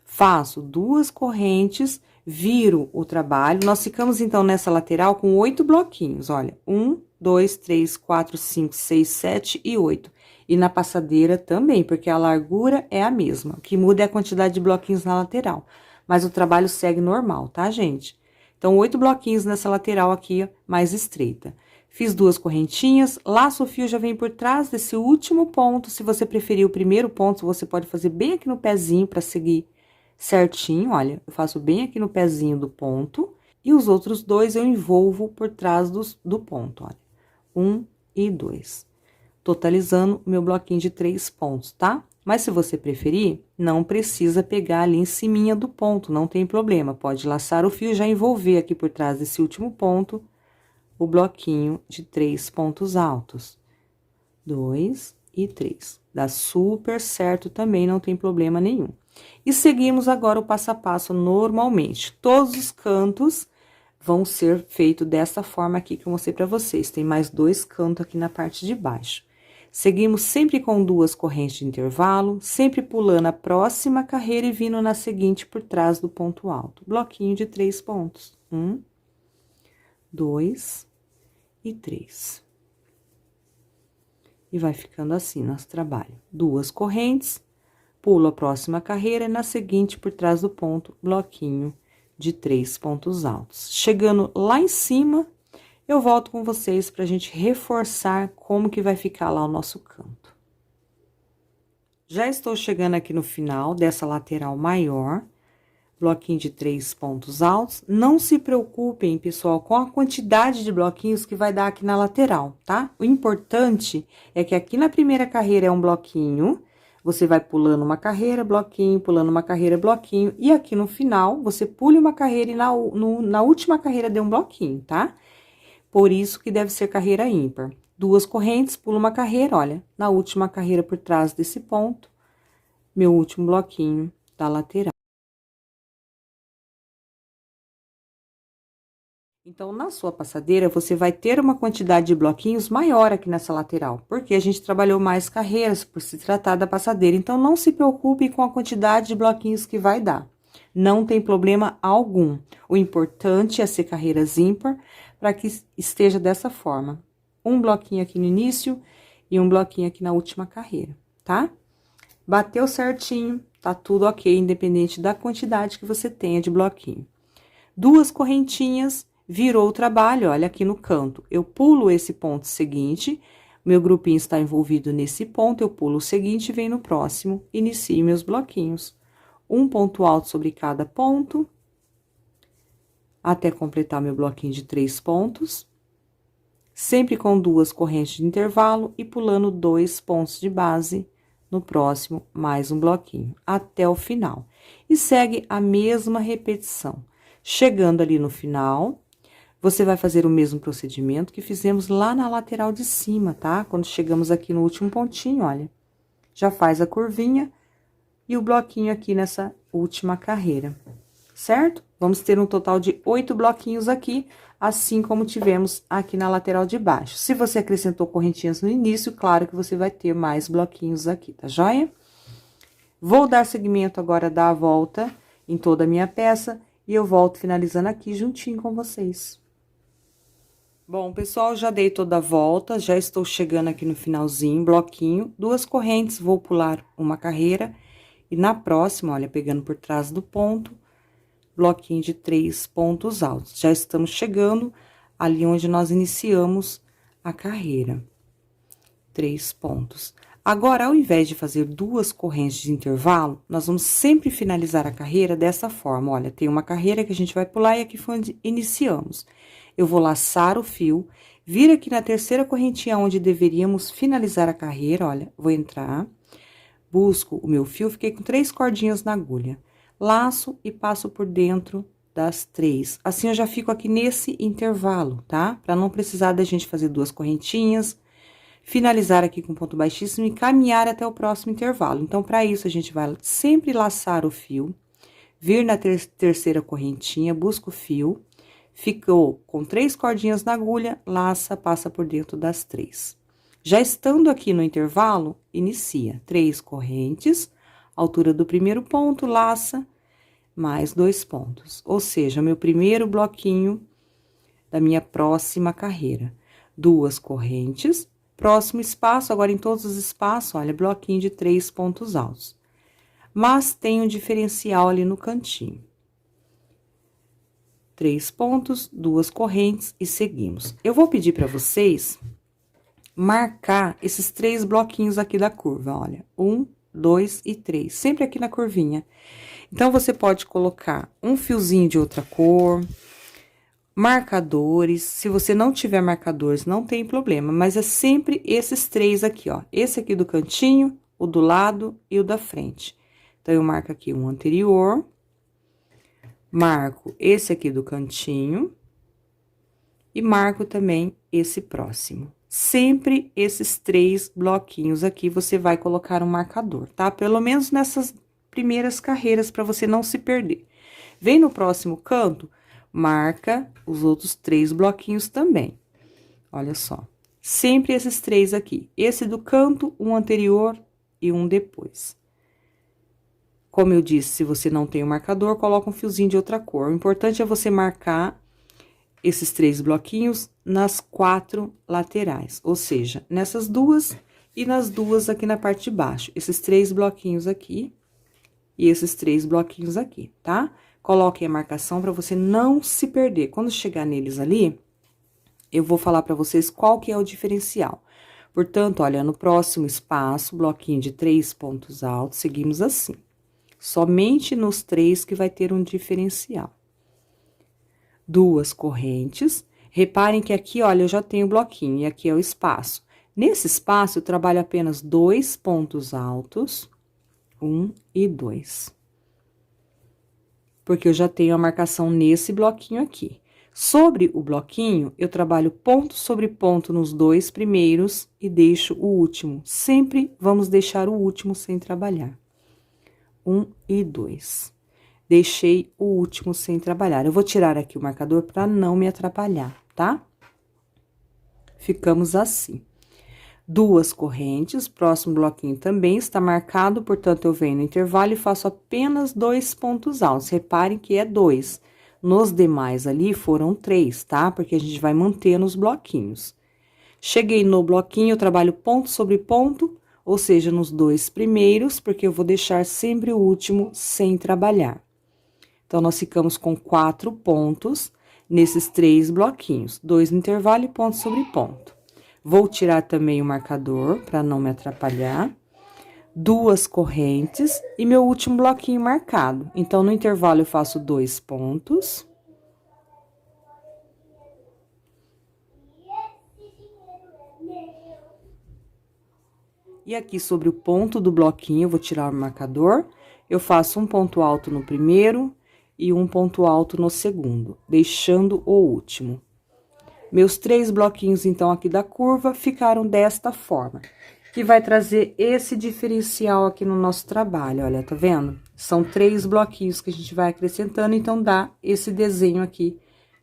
Faço 2 correntes, viro o trabalho. Nós ficamos, então, nessa lateral com 8 bloquinhos, olha. 1, 2, 3, 4, 5, 6, 7 e 8. E na passadeira também, porque a largura é a mesma. O que muda é a quantidade de bloquinhos na lateral. Mas o trabalho segue normal, tá, gente? Então, 8 bloquinhos nessa lateral aqui, ó, mais estreita. Fiz 2 correntinhas, laço o fio, já vem por trás desse último ponto. Se você preferir o primeiro ponto, você pode fazer bem aqui no pezinho para seguir certinho, olha. Eu faço bem aqui no pezinho do ponto, e os outros 2 eu envolvo por trás do ponto, olha. 1 e 2. Totalizando o meu bloquinho de 3 pontos, tá? Mas se você preferir, não precisa pegar ali em ciminha do ponto, não tem problema. Pode laçar o fio e já envolver aqui por trás desse último ponto o bloquinho de 3 pontos altos. 2 e 3. Dá super certo também, não tem problema nenhum. E seguimos agora o passo a passo normalmente. Todos os cantos vão ser feitos dessa forma aqui que eu mostrei pra vocês. Tem mais 2 cantos aqui na parte de baixo. Seguimos sempre com 2 correntes de intervalo, sempre pulando a próxima carreira e vindo na seguinte por trás do ponto alto. Bloquinho de 3 pontos. 1, 2 e 3. E vai ficando assim nosso trabalho. 2 correntes, pulo a próxima carreira e na seguinte por trás do ponto, bloquinho de 3 pontos altos. Chegando lá em cima, eu volto com vocês pra gente reforçar como que vai ficar lá o nosso canto. Já estou chegando aqui no final dessa lateral maior, bloquinho de 3 pontos altos. Não se preocupem, pessoal, com a quantidade de bloquinhos que vai dar aqui na lateral, tá? O importante é que aqui na primeira carreira é um bloquinho, você vai pulando uma carreira, bloquinho, pulando uma carreira, bloquinho, e aqui no final, você pule uma carreira e na última carreira dê um bloquinho, tá? Por isso que deve ser carreira ímpar. 2 correntes, pula uma carreira, olha, na última carreira por trás desse ponto, meu último bloquinho da lateral. Então, na sua passadeira, você vai ter uma quantidade de bloquinhos maior aqui nessa lateral, porque a gente trabalhou mais carreiras por se tratar da passadeira. Então, não se preocupe com a quantidade de bloquinhos que vai dar. Não tem problema algum. O importante é ser carreiras ímpar, para que esteja dessa forma. Um bloquinho aqui no início e um bloquinho aqui na última carreira, tá? Bateu certinho, tá tudo ok, independente da quantidade que você tenha de bloquinho. 2 correntinhas, virou o trabalho, olha aqui no canto. Eu pulo esse ponto seguinte, meu grupinho está envolvido nesse ponto, eu pulo o seguinte e venho no próximo, inicio meus bloquinhos. Um ponto alto sobre cada ponto, até completar meu bloquinho de 3 pontos. Sempre com 2 correntes de intervalo e pulando 2 pontos de base no próximo, mais um bloquinho, até o final. E segue a mesma repetição. Chegando ali no final, você vai fazer o mesmo procedimento que fizemos lá na lateral de cima, tá? Quando chegamos aqui no último pontinho, olha. Já faz a curvinha e o bloquinho aqui nessa última carreira, certo? Vamos ter um total de 8 bloquinhos aqui, assim como tivemos aqui na lateral de baixo. Se você acrescentou correntinhas no início, claro que você vai ter mais bloquinhos aqui, tá joia? Vou dar seguimento agora, dar a volta em toda a minha peça, e eu volto finalizando aqui juntinho com vocês. Bom, pessoal, já dei toda a volta, já estou chegando aqui no finalzinho, bloquinho, 2 correntes, vou pular uma carreira, e na próxima, olha, pegando por trás do ponto, bloquinho de 3 pontos altos. Já estamos chegando ali onde nós iniciamos a carreira. 3 pontos. Agora, ao invés de fazer 2 correntes de intervalo, nós vamos sempre finalizar a carreira dessa forma. Olha, tem uma carreira que a gente vai pular e aqui foi onde iniciamos. Eu vou laçar o fio, vir aqui na terceira correntinha onde deveríamos finalizar a carreira, olha, vou entrar, busco o meu fio, fiquei com 3 cordinhas na agulha. Laço e passo por dentro das 3. Assim, eu já fico aqui nesse intervalo, tá? Pra não precisar da gente fazer 2 correntinhas, finalizar aqui com ponto baixíssimo e caminhar até o próximo intervalo. Então, pra isso, a gente vai sempre laçar o fio, vir na terceira correntinha, busca o fio, ficou com 3 cordinhas na agulha, laça, passa por dentro das 3. Já estando aqui no intervalo, inicia 3 correntes, altura do primeiro ponto, laça, mais 2 pontos. Ou seja, meu primeiro bloquinho da minha próxima carreira. 2 correntes, próximo espaço, agora em todos os espaços, olha, bloquinho de 3 pontos altos. Mas tem um diferencial ali no cantinho. 3 pontos, 2 correntes e seguimos. Eu vou pedir para vocês marcar esses 3 bloquinhos aqui da curva, olha. 1, 2 e 3, sempre aqui na curvinha. Então, você pode colocar um fiozinho de outra cor, marcadores. Se você não tiver marcadores, não tem problema, mas é sempre esses 3 aqui, ó. Esse aqui do cantinho, o do lado e o da frente. Então, eu marco aqui um anterior, marco esse aqui do cantinho e marco também esse próximo. Sempre esses 3 bloquinhos aqui, você vai colocar um marcador, tá? Pelo menos nessas primeiras carreiras, para você não se perder. Vem no próximo canto, marca os outros 3 bloquinhos também. Olha só, sempre esses 3 aqui. Esse do canto, um anterior e um depois. Como eu disse, se você não tem o marcador, coloca um fiozinho de outra cor. O importante é você marcar esses 3 bloquinhos nas 4 laterais, ou seja, nessas 2 e nas 2 aqui na parte de baixo. Esses 3 bloquinhos aqui e esses 3 bloquinhos aqui, tá? Coloquem a marcação para você não se perder. Quando chegar neles ali, eu vou falar para vocês qual que é o diferencial. Portanto, olha, no próximo espaço, bloquinho de 3 pontos altos, seguimos assim. Somente nos 3 que vai ter um diferencial. 2 correntes. Reparem que aqui, olha, eu já tenho o bloquinho e aqui é o espaço. Nesse espaço, eu trabalho apenas 2 pontos altos, 1 e 2. Porque eu já tenho a marcação nesse bloquinho aqui. Sobre o bloquinho, eu trabalho ponto sobre ponto nos 2 primeiros e deixo o último. Sempre vamos deixar o último sem trabalhar. 1 e 2. Deixei o último sem trabalhar. Eu vou tirar aqui o marcador para não me atrapalhar, tá? Ficamos assim. 2 correntes, próximo bloquinho também está marcado, portanto, eu venho no intervalo e faço apenas 2 pontos altos. Reparem que é 2. Nos demais ali foram 3, tá? Porque a gente vai mantendo os bloquinhos. Cheguei no bloquinho, eu trabalho ponto sobre ponto, ou seja, nos 2 primeiros, porque eu vou deixar sempre o último sem trabalhar. Então, nós ficamos com 4 pontos nesses 3 bloquinhos. 2 no intervalo e ponto sobre ponto. Vou tirar também o marcador, para não me atrapalhar. 2 correntes e meu último bloquinho marcado. Então, no intervalo, eu faço 2 pontos. E aqui, sobre o ponto do bloquinho, eu vou tirar o marcador. Eu faço um ponto alto no primeiro e um ponto alto no segundo, deixando o último. Meus 3 bloquinhos, então, aqui da curva, ficaram desta forma. Que vai trazer esse diferencial aqui no nosso trabalho, olha, tá vendo? São 3 bloquinhos que a gente vai acrescentando, então, dá esse desenho aqui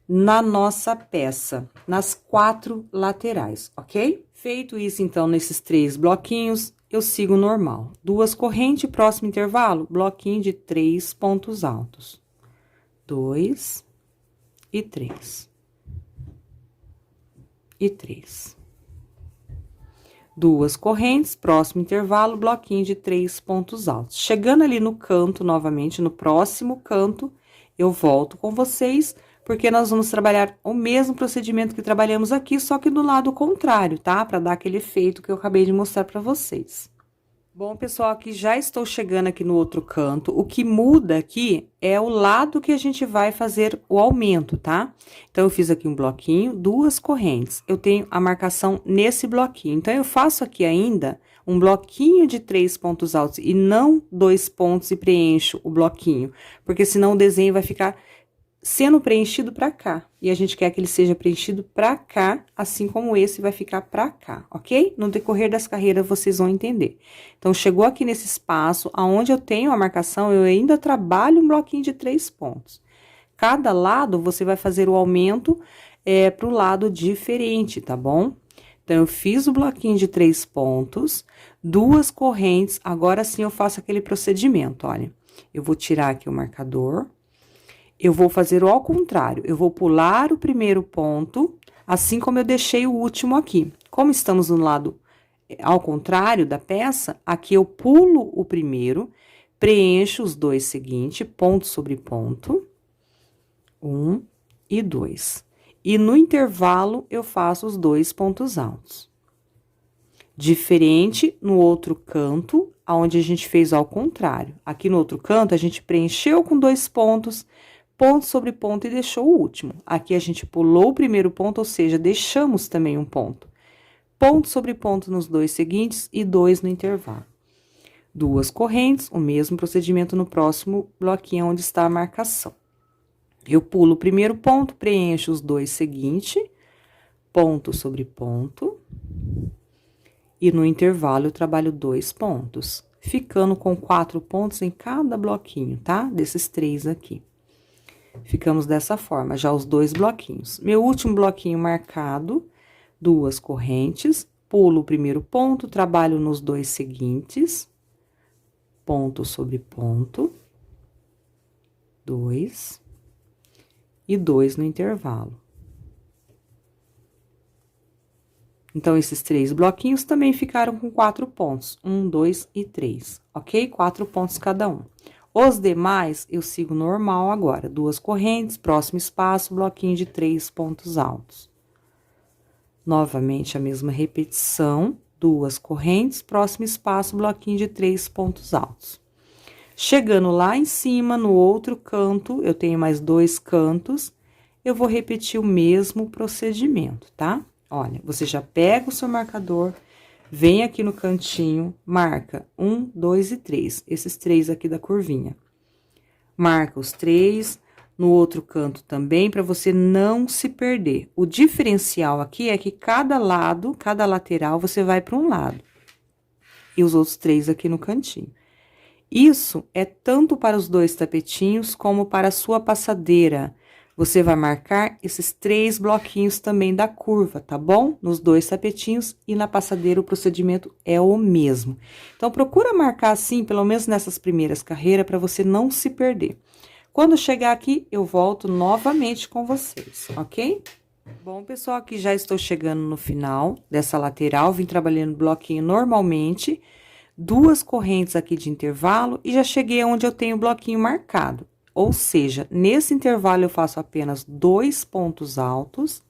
na nossa peça, nas 4 laterais, ok? Feito isso, então, nesses 3 bloquinhos, eu sigo normal. 2 correntes, próximo intervalo, bloquinho de 3 pontos altos. 2 e 3. E 3. 2 correntes, próximo intervalo, bloquinho de 3 pontos altos. Chegando ali no canto, novamente, no próximo canto, eu volto com vocês, porque nós vamos trabalhar o mesmo procedimento que trabalhamos aqui, só que do lado contrário, tá? Para dar aquele efeito que eu acabei de mostrar para vocês. Bom, pessoal, aqui já estou chegando aqui no outro canto. O que muda aqui é o lado que a gente vai fazer o aumento, tá? Então, eu fiz aqui um bloquinho, 2 correntes. Eu tenho a marcação nesse bloquinho. Então, eu faço aqui ainda um bloquinho de 3 pontos altos e não 2 pontos e preencho o bloquinho. Porque senão o desenho vai ficar sendo preenchido pra cá. E a gente quer que ele seja preenchido pra cá, assim como esse vai ficar pra cá, ok? No decorrer das carreiras, vocês vão entender. Então, chegou aqui nesse espaço, aonde eu tenho a marcação, eu ainda trabalho um bloquinho de 3 pontos. Cada lado, você vai fazer o aumento pro lado diferente, tá bom? Então, eu fiz o bloquinho de 3 pontos, 2 correntes, agora sim eu faço aquele procedimento, olha. Eu vou tirar aqui o marcador. Eu vou fazer o ao contrário, eu vou pular o primeiro ponto, assim como eu deixei o último aqui. Como estamos no lado ao contrário da peça, aqui eu pulo o primeiro, preencho os 2 seguintes, ponto sobre ponto. 1 e 2. E no intervalo, eu faço os 2 pontos altos. Diferente no outro canto, onde a gente fez ao contrário. Aqui no outro canto, a gente preencheu com 2 pontos, ponto sobre ponto e deixou o último. Aqui a gente pulou o primeiro ponto, ou seja, deixamos também um ponto. Ponto sobre ponto nos 2 seguintes e 2 no intervalo. 2 correntes, o mesmo procedimento no próximo bloquinho onde está a marcação. Eu pulo o primeiro ponto, preencho os 2 seguintes, ponto sobre ponto. E no intervalo, eu trabalho 2 pontos, ficando com 4 pontos em cada bloquinho, tá? Desses 3 aqui. Ficamos dessa forma, já os 2 bloquinhos. Meu último bloquinho marcado, 2 correntes, pulo o primeiro ponto, trabalho nos 2 seguintes, ponto sobre ponto, 2, e 2 no intervalo. Então, esses 3 bloquinhos também ficaram com 4 pontos, 1, 2 e 3, ok? 4 pontos cada um. Os demais, eu sigo normal agora, 2 correntes, próximo espaço, bloquinho de 3 pontos altos. Novamente, a mesma repetição, 2 correntes, próximo espaço, bloquinho de 3 pontos altos. Chegando lá em cima, no outro canto, eu tenho mais 2 cantos, eu vou repetir o mesmo procedimento, tá? Olha, você já pega o seu marcador, vem aqui no cantinho, marca 1, 2 e 3, esses 3 aqui da curvinha. Marca os 3, no outro canto também, para você não se perder. O diferencial aqui é que cada lado, cada lateral, você vai para um lado. E os outros 3 aqui no cantinho. Isso é tanto para os 2 tapetinhos, como para a sua passadeira. Você vai marcar esses 3 bloquinhos também da curva, tá bom? Nos 2 tapetinhos e na passadeira o procedimento é o mesmo. Então, procura marcar assim, pelo menos nessas primeiras carreiras, para você não se perder. Quando chegar aqui, eu volto novamente com vocês, ok? Bom, pessoal, aqui já estou chegando no final dessa lateral, vim trabalhando bloquinho normalmente, 2 correntes aqui de intervalo e já cheguei onde eu tenho o bloquinho marcado. Ou seja, nesse intervalo eu faço apenas 2 pontos altos.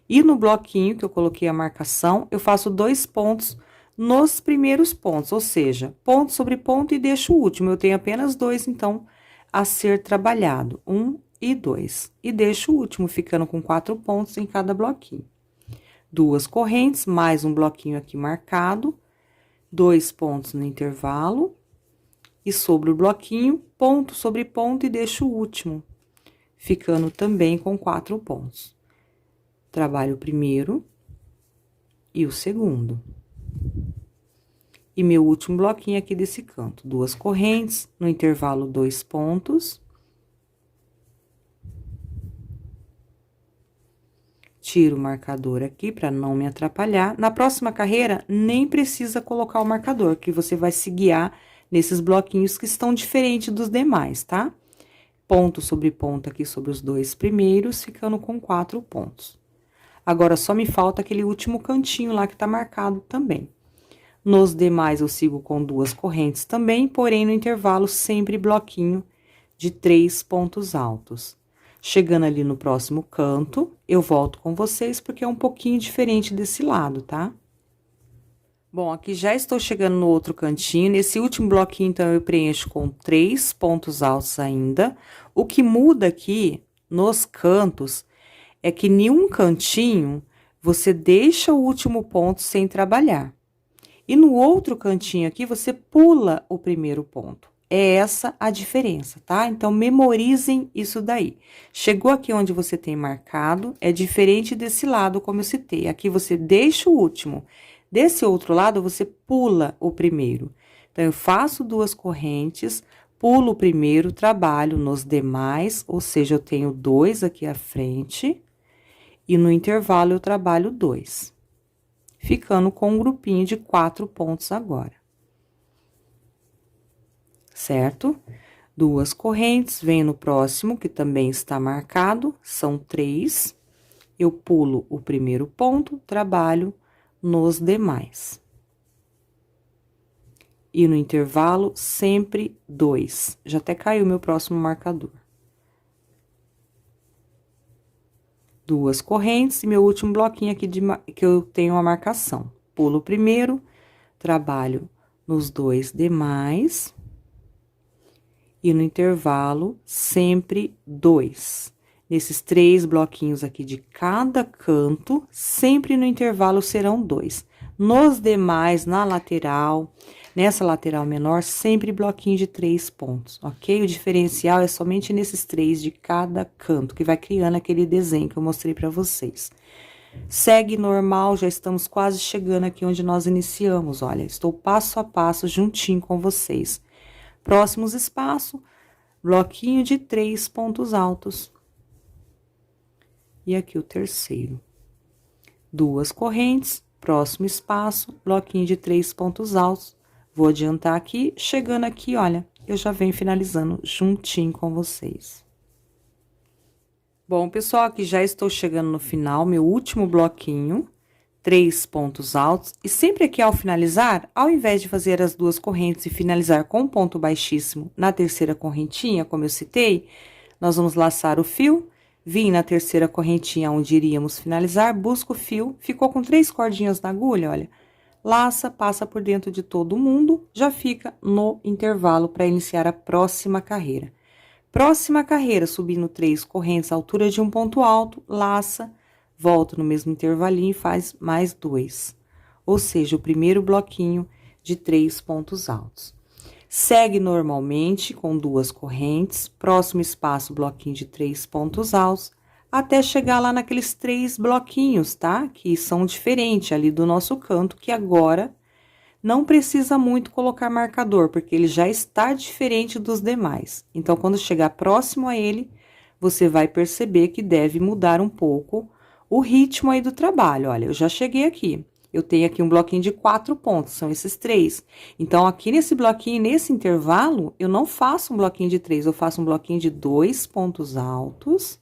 E no bloquinho que eu coloquei a marcação, eu faço 2 pontos nos primeiros pontos. Ou seja, ponto sobre ponto e deixo o último. Eu tenho apenas 2, então, a ser trabalhado. 1 e 2. E deixo o último, ficando com 4 pontos em cada bloquinho. 2 correntes, mais um bloquinho aqui marcado. 2 pontos no intervalo. E sobre o bloquinho, ponto sobre ponto e deixo o último, ficando também com 4 pontos. Trabalho o primeiro e o segundo. E meu último bloquinho aqui desse canto, 2 correntes, no intervalo 2 pontos. Tiro o marcador aqui para não me atrapalhar. Na próxima carreira, nem precisa colocar o marcador, que você vai se guiar nesses bloquinhos que estão diferentes dos demais, tá? Ponto sobre ponto aqui sobre os 2 primeiros, ficando com 4 pontos. Agora, só me falta aquele último cantinho lá que tá marcado também. Nos demais, eu sigo com 2 correntes também, porém, no intervalo, sempre bloquinho de 3 pontos altos. Chegando ali no próximo canto, eu volto com vocês, porque é um pouquinho diferente desse lado, tá? Bom, aqui já estou chegando no outro cantinho. Nesse último bloquinho, então, eu preencho com 3 pontos altos ainda. O que muda aqui, nos cantos, é que em um cantinho, você deixa o último ponto sem trabalhar. E no outro cantinho aqui, você pula o primeiro ponto. É essa a diferença, tá? Então, memorizem isso daí. Chegou aqui onde você tem marcado, é diferente desse lado, como eu citei. Aqui, você deixa o último. Desse outro lado, você pula o primeiro. Então, eu faço 2 correntes, pulo o primeiro, trabalho nos demais, ou seja, eu tenho 2 aqui à frente, e no intervalo eu trabalho 2, ficando com um grupinho de 4 pontos agora. Certo? 2 correntes, venho no próximo, que também está marcado, são 3, eu pulo o primeiro ponto, trabalho nos demais. E no intervalo, sempre 2. Já até caiu meu próximo marcador. 2 correntes e meu último bloquinho aqui que eu tenho a marcação. Pulo o primeiro, trabalho nos 2 demais. E no intervalo, sempre 2. Nesses 3 bloquinhos aqui de cada canto, sempre no intervalo serão 2. Nos demais, na lateral, nessa lateral menor, sempre bloquinho de 3 pontos, ok? O diferencial é somente nesses 3 de cada canto, que vai criando aquele desenho que eu mostrei pra vocês. Segue normal, já estamos quase chegando aqui onde nós iniciamos, olha, estou passo a passo, juntinho com vocês. Próximos espaço, bloquinho de 3 pontos altos. E aqui o terceiro. 2 correntes, próximo espaço, bloquinho de 3 pontos altos. Vou adiantar aqui, chegando aqui, olha, eu já venho finalizando juntinho com vocês. Bom, pessoal, aqui já estou chegando no final, meu último bloquinho. 3 pontos altos, e sempre aqui ao finalizar, ao invés de fazer as 2 correntes e finalizar com um ponto baixíssimo na terceira correntinha, como eu citei, nós vamos laçar o fio, vim na terceira correntinha onde iríamos finalizar, busco o fio, ficou com 3 cordinhas na agulha, olha, laça, passa por dentro de todo mundo, já fica no intervalo para iniciar a próxima carreira. Próxima carreira, subindo 3 correntes à altura de um ponto alto, laça, volta no mesmo intervalinho e faz mais 2. Ou seja, o primeiro bloquinho de 3 pontos altos. Segue normalmente com 2 correntes, próximo espaço, bloquinho de 3 pontos altos, até chegar lá naqueles 3 bloquinhos, tá? Que são diferentes ali do nosso canto, que agora não precisa muito colocar marcador, porque ele já está diferente dos demais. Então, quando chegar próximo a ele, você vai perceber que deve mudar um pouco o ritmo aí do trabalho. Olha, eu já cheguei aqui. Eu tenho aqui um bloquinho de 4 pontos, são esses 3. Então, aqui nesse bloquinho, nesse intervalo, eu não faço um bloquinho de 3, eu faço um bloquinho de 2 pontos altos.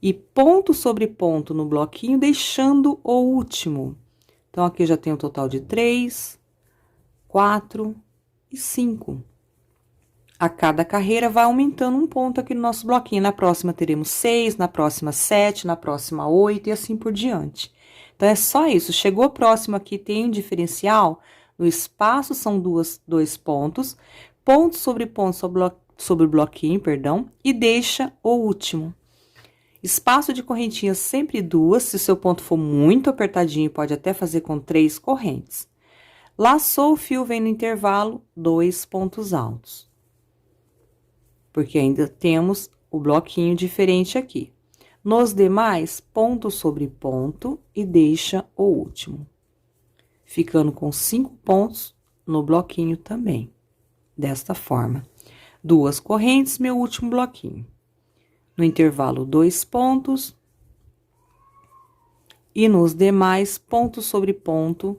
E ponto sobre ponto no bloquinho, deixando o último. Então, aqui eu já tenho um total de 3, 4 e 5. A cada carreira vai aumentando um ponto aqui no nosso bloquinho. Na próxima teremos 6, na próxima 7, na próxima 8 e assim por diante. Então, é só isso. Chegou próximo aqui, tem um diferencial. No espaço são 2 pontos, ponto sobre ponto sobre bloquinho, perdão, e deixa o último. Espaço de correntinhas sempre 2, se o seu ponto for muito apertadinho, pode até fazer com 3 correntes. Laçou o fio, vem no intervalo, 2 pontos altos. Porque ainda temos o bloquinho diferente aqui. Nos demais, ponto sobre ponto e deixa o último. Ficando com 5 pontos no bloquinho também. Desta forma. 2 correntes, meu último bloquinho. No intervalo, 2 pontos. E nos demais, ponto sobre ponto,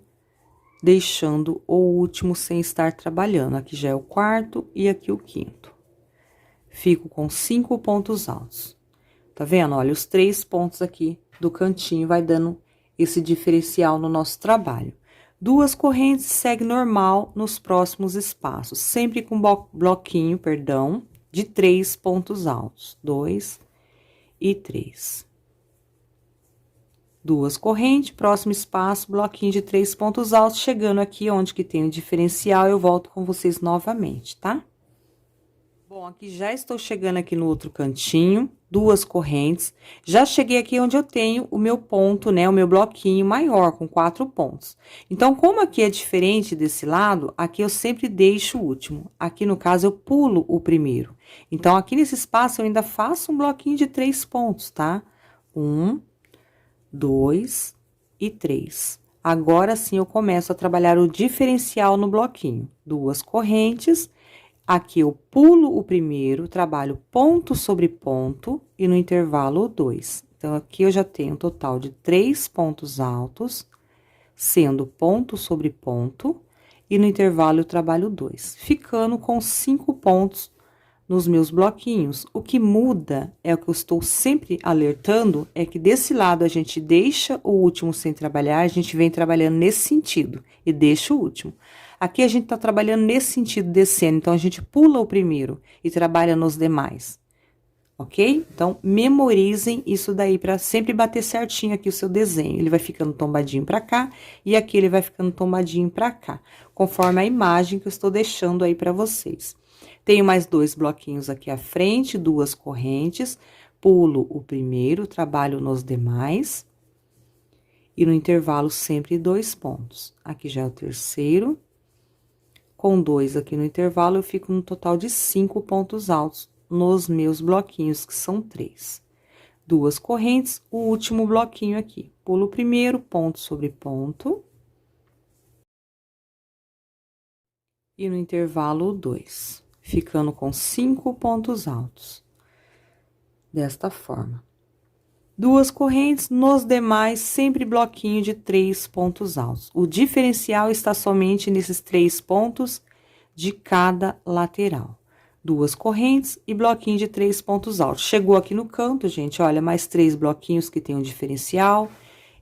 deixando o último sem estar trabalhando. Aqui já é o quarto e aqui o quinto. Fico com 5 pontos altos. Tá vendo? Olha, os 3 pontos aqui do cantinho vai dando esse diferencial no nosso trabalho. 2 correntes, segue normal nos próximos espaços, sempre com bloquinho, perdão, de 3 pontos altos. 2 e 3. 2 correntes, próximo espaço, bloquinho de 3 pontos altos, chegando aqui onde que tem o diferencial, eu volto com vocês novamente, tá? Bom, aqui já estou chegando aqui no outro cantinho, 2 correntes. Já cheguei aqui onde eu tenho o meu ponto, né, o meu bloquinho maior, com 4 pontos. Então, como aqui é diferente desse lado, aqui eu sempre deixo o último. Aqui, no caso, eu pulo o primeiro. Então, aqui nesse espaço, eu ainda faço um bloquinho de 3 pontos, tá? 1, 2 e 3. Agora, sim, eu começo a trabalhar o diferencial no bloquinho. 2 correntes. Aqui eu pulo o primeiro, trabalho ponto sobre ponto e no intervalo 2. Então, aqui eu já tenho um total de 3 pontos altos, sendo ponto sobre ponto, e no intervalo eu trabalho 2, ficando com 5 pontos nos meus bloquinhos. O que muda é o que eu estou sempre alertando, é que desse lado a gente deixa o último sem trabalhar, a gente vem trabalhando nesse sentido e deixa o último. Aqui a gente tá trabalhando nesse sentido, descendo, então a gente pula o primeiro e trabalha nos demais. ok? Então, memorizem isso daí para sempre bater certinho aqui o seu desenho. Ele vai ficando tombadinho para cá e aqui ele vai ficando tombadinho para cá, conforme a imagem que eu estou deixando aí para vocês. Tenho mais 2 bloquinhos aqui à frente, 2 correntes, pulo o primeiro, trabalho nos demais. E no intervalo, sempre 2 pontos. Aqui já é o terceiro. Com 2 aqui no intervalo, eu fico no total de 5 pontos altos nos meus bloquinhos, que são 3. 2 correntes, o último bloquinho aqui. Pulo o primeiro, ponto sobre ponto. E no intervalo, 2. Ficando com 5 pontos altos. Desta forma. 2 correntes, nos demais, sempre bloquinho de 3 pontos altos. O diferencial está somente nesses 3 pontos de cada lateral. 2 correntes e bloquinho de 3 pontos altos. Chegou aqui no canto, gente, olha, mais 3 bloquinhos que tem um diferencial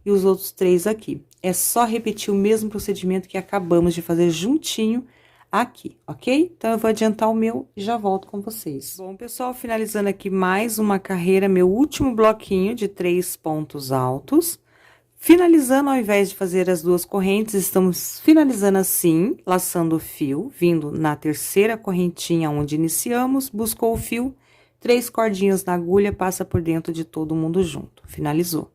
e os outros 3 aqui. É só repetir o mesmo procedimento que acabamos de fazer juntinho aqui, ok? Então, eu vou adiantar o meu e já volto com vocês. Bom, pessoal, finalizando aqui mais uma carreira, meu último bloquinho de 3 pontos altos. Finalizando, ao invés de fazer as 2 correntes, estamos finalizando assim, laçando o fio, vindo na terceira correntinha onde iniciamos, buscou o fio, 3 cordinhas na agulha, passa por dentro de todo mundo junto. Finalizou.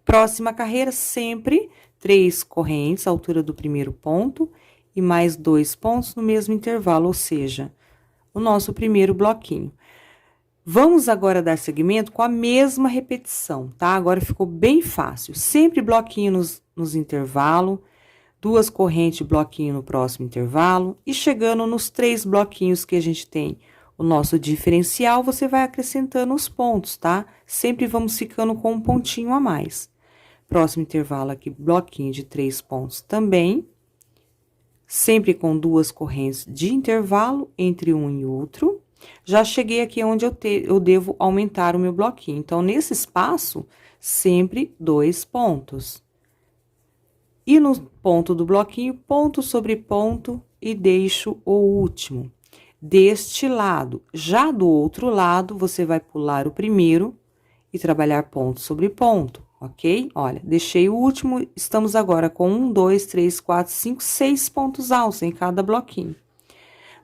Próxima carreira, sempre 3 correntes, altura do primeiro ponto, e mais 2 pontos no mesmo intervalo, ou seja, o nosso primeiro bloquinho. Vamos agora dar seguimento com a mesma repetição, tá? Agora ficou bem fácil. Sempre bloquinho nos intervalos, 2 correntes, bloquinho no próximo intervalo, e chegando nos 3 bloquinhos que a gente tem o nosso diferencial, você vai acrescentando os pontos, tá? Sempre vamos ficando com um pontinho a mais. Próximo intervalo aqui, bloquinho de 3 pontos também. Sempre com 2 correntes de intervalo entre um e outro. Já cheguei aqui onde eu devo aumentar o meu bloquinho. Então, nesse espaço, sempre 2 pontos. E no ponto do bloquinho, ponto sobre ponto e deixo o último. Deste lado. Já do outro lado, você vai pular o primeiro e trabalhar ponto sobre ponto. Ok? Olha, deixei o último, estamos agora com 1, 2, 3, 4, 5, 6 pontos altos em cada bloquinho.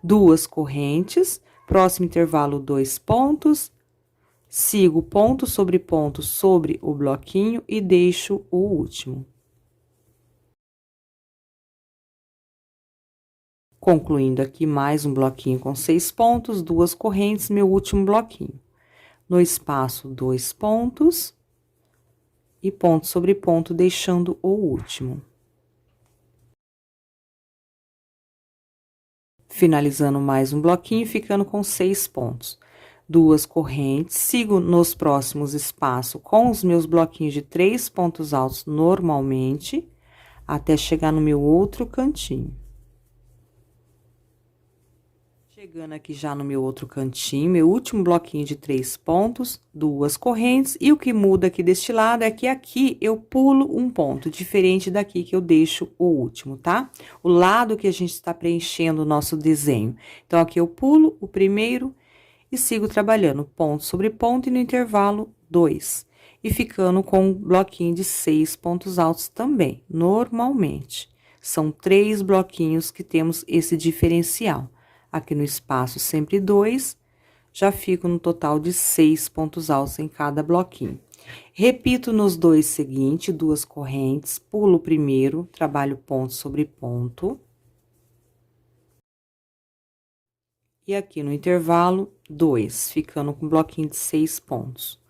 2 correntes, próximo intervalo, 2 pontos, sigo ponto sobre o bloquinho e deixo o último. Concluindo aqui mais um bloquinho com 6 pontos, 2 correntes, meu último bloquinho. No espaço, 2 pontos. E ponto sobre ponto, deixando o último. Finalizando mais um bloquinho, ficando com 6 pontos. 2 correntes, sigo nos próximos espaços com os meus bloquinhos de 3 pontos altos normalmente, até chegar no meu outro cantinho. Chegando aqui já no meu outro cantinho, meu último bloquinho de 3 pontos, 2 correntes, e o que muda aqui deste lado é que aqui eu pulo um ponto, diferente daqui que eu deixo o último, tá? O lado que a gente está preenchendo o nosso desenho. Então, aqui eu pulo o primeiro e sigo trabalhando ponto sobre ponto e no intervalo 2. E ficando com um bloquinho de 6 pontos altos também, normalmente. São 3 bloquinhos que temos esse diferencial. Aqui no espaço, sempre 2, já fico no total de 6 pontos altos em cada bloquinho. Repito nos 2 seguintes, 2 correntes, pulo o primeiro, trabalho ponto sobre ponto. E aqui no intervalo, 2, ficando com um bloquinho de 6 pontos.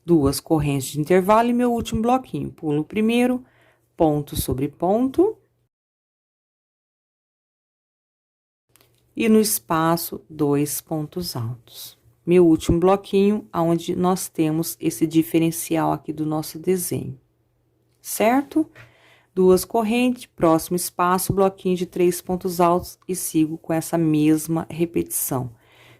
2 correntes de intervalo e meu último bloquinho. Pulo o primeiro, ponto sobre ponto. E no espaço, 2 pontos altos. Meu último bloquinho, onde nós temos esse diferencial aqui do nosso desenho, certo? 2 correntes, próximo espaço, bloquinho de 3 pontos altos e sigo com essa mesma repetição.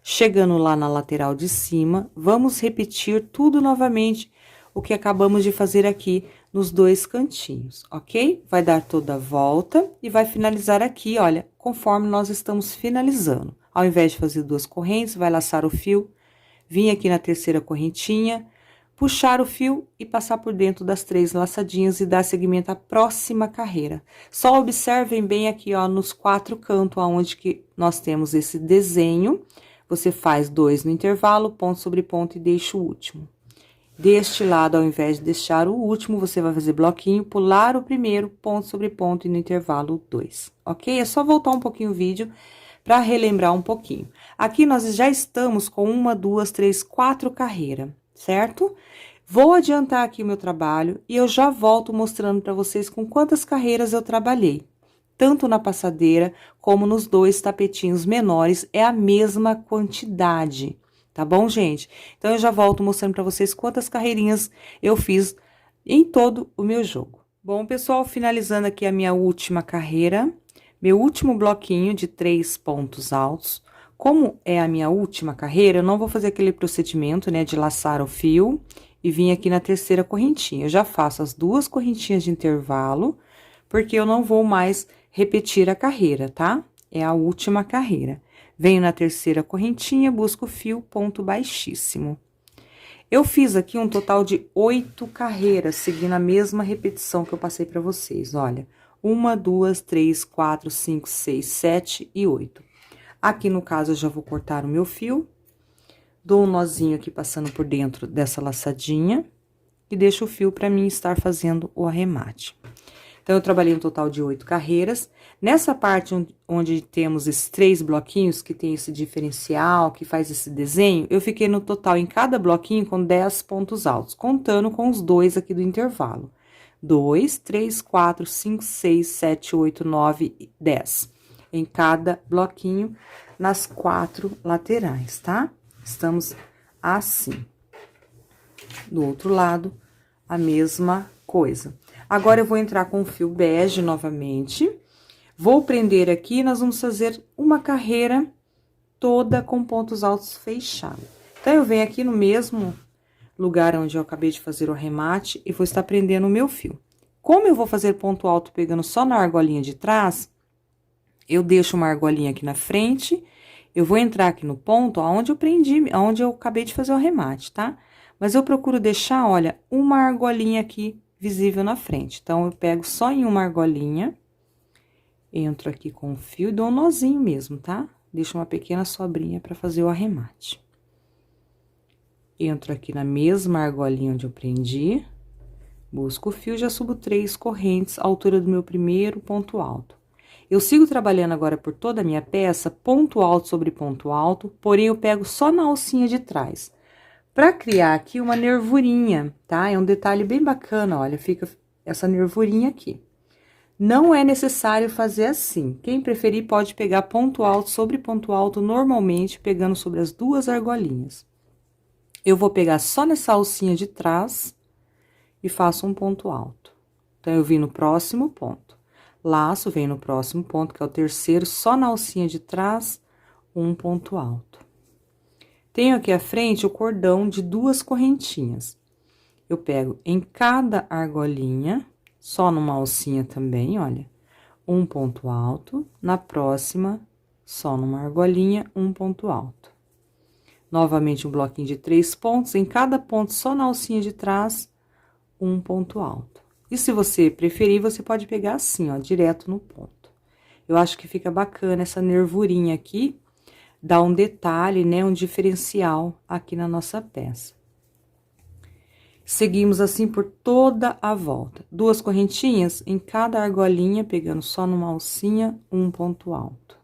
Chegando lá na lateral de cima, vamos repetir tudo novamente, o que acabamos de fazer aqui nos 2 cantinhos, ok? Vai dar toda a volta e vai finalizar aqui, olha, conforme nós estamos finalizando. Ao invés de fazer 2 correntes, vai laçar o fio, vir aqui na terceira correntinha, puxar o fio e passar por dentro das 3 laçadinhas e dar seguimento à próxima carreira. Só observem bem aqui, ó, nos 4 cantos, aonde que nós temos esse desenho. Você faz 2 no intervalo, ponto sobre ponto e deixa o último. Deste lado, ao invés de deixar o último, você vai fazer bloquinho, pular o primeiro, ponto sobre ponto e no intervalo 2, ok? É só voltar um pouquinho o vídeo para relembrar um pouquinho. Aqui nós já estamos com 1, 2, 3, 4 carreiras, certo? Vou adiantar aqui o meu trabalho e eu já volto mostrando para vocês com quantas carreiras eu trabalhei. Tanto na passadeira como nos 2 tapetinhos menores, é a mesma quantidade. Tá bom, gente? Então, eu já volto mostrando pra vocês quantas carreirinhas eu fiz em todo o meu jogo. Bom, pessoal, finalizando aqui a minha última carreira, meu último bloquinho de 3 pontos altos. Como é a minha última carreira, eu não vou fazer aquele procedimento, né, de laçar o fio e vir aqui na terceira correntinha. Eu já faço as 2 correntinhas de intervalo, porque eu não vou mais repetir a carreira, tá? É a última carreira. Venho na terceira correntinha, busco o fio, ponto baixíssimo. Eu fiz aqui um total de 8 carreiras, seguindo a mesma repetição que eu passei pra vocês, olha. 1, 2, 3, 4, 5, 6, 7 e 8. Aqui, no caso, eu já vou cortar o meu fio. Dou um nozinho aqui, passando por dentro dessa laçadinha. E deixo o fio pra mim estar fazendo o arremate. Então, eu trabalhei um total de 8 carreiras. Nessa parte onde temos esses 3 bloquinhos, que tem esse diferencial, que faz esse desenho, eu fiquei no total em cada bloquinho com 10 pontos altos, contando com os 2 aqui do intervalo. 2, 3, 4, 5, 6, 7, 8, 9 e 10. Em cada bloquinho, nas 4 laterais, tá? Estamos assim. Do outro lado, a mesma coisa. Agora, eu vou entrar com o fio bege novamente. Vou prender aqui, nós vamos fazer uma carreira toda com pontos altos fechados. Então, eu venho aqui no mesmo lugar onde eu acabei de fazer o arremate e vou estar prendendo o meu fio. Como eu vou fazer ponto alto pegando só na argolinha de trás, eu deixo uma argolinha aqui na frente, eu vou entrar aqui no ponto aonde eu prendi, aonde eu acabei de fazer o arremate, tá? Mas eu procuro deixar, olha, uma argolinha aqui visível na frente. Então, eu pego só em uma argolinha, entro aqui com o fio e dou um nozinho mesmo, tá? Deixo uma pequena sobrinha para fazer o arremate. Entro aqui na mesma argolinha onde eu prendi, busco o fio, já subo 3 correntes, à altura do meu primeiro ponto alto. Eu sigo trabalhando agora por toda a minha peça, ponto alto sobre ponto alto, porém, eu pego só na alcinha de trás. Pra criar aqui uma nervurinha, tá? É um detalhe bem bacana, olha, fica essa nervurinha aqui. Não é necessário fazer assim. Quem preferir pode pegar ponto alto sobre ponto alto, normalmente pegando sobre as 2 argolinhas. Eu vou pegar só nessa alcinha de trás e faço um ponto alto. Então, eu vim no próximo ponto. Laço, venho no próximo ponto, que é o terceiro, só na alcinha de trás, um ponto alto. Tenho aqui à frente o cordão de 2 correntinhas. Eu pego em cada argolinha, só numa alcinha também, olha, um ponto alto. Na próxima, só numa argolinha, um ponto alto. Novamente, um bloquinho de 3 pontos, em cada ponto, só na alcinha de trás, um ponto alto. E se você preferir, você pode pegar assim, ó, direto no ponto. Eu acho que fica bacana essa nervurinha aqui, dá um detalhe, né, um diferencial aqui na nossa peça. Seguimos assim por toda a volta. 2 correntinhas em cada argolinha, pegando só numa alcinha, um ponto alto.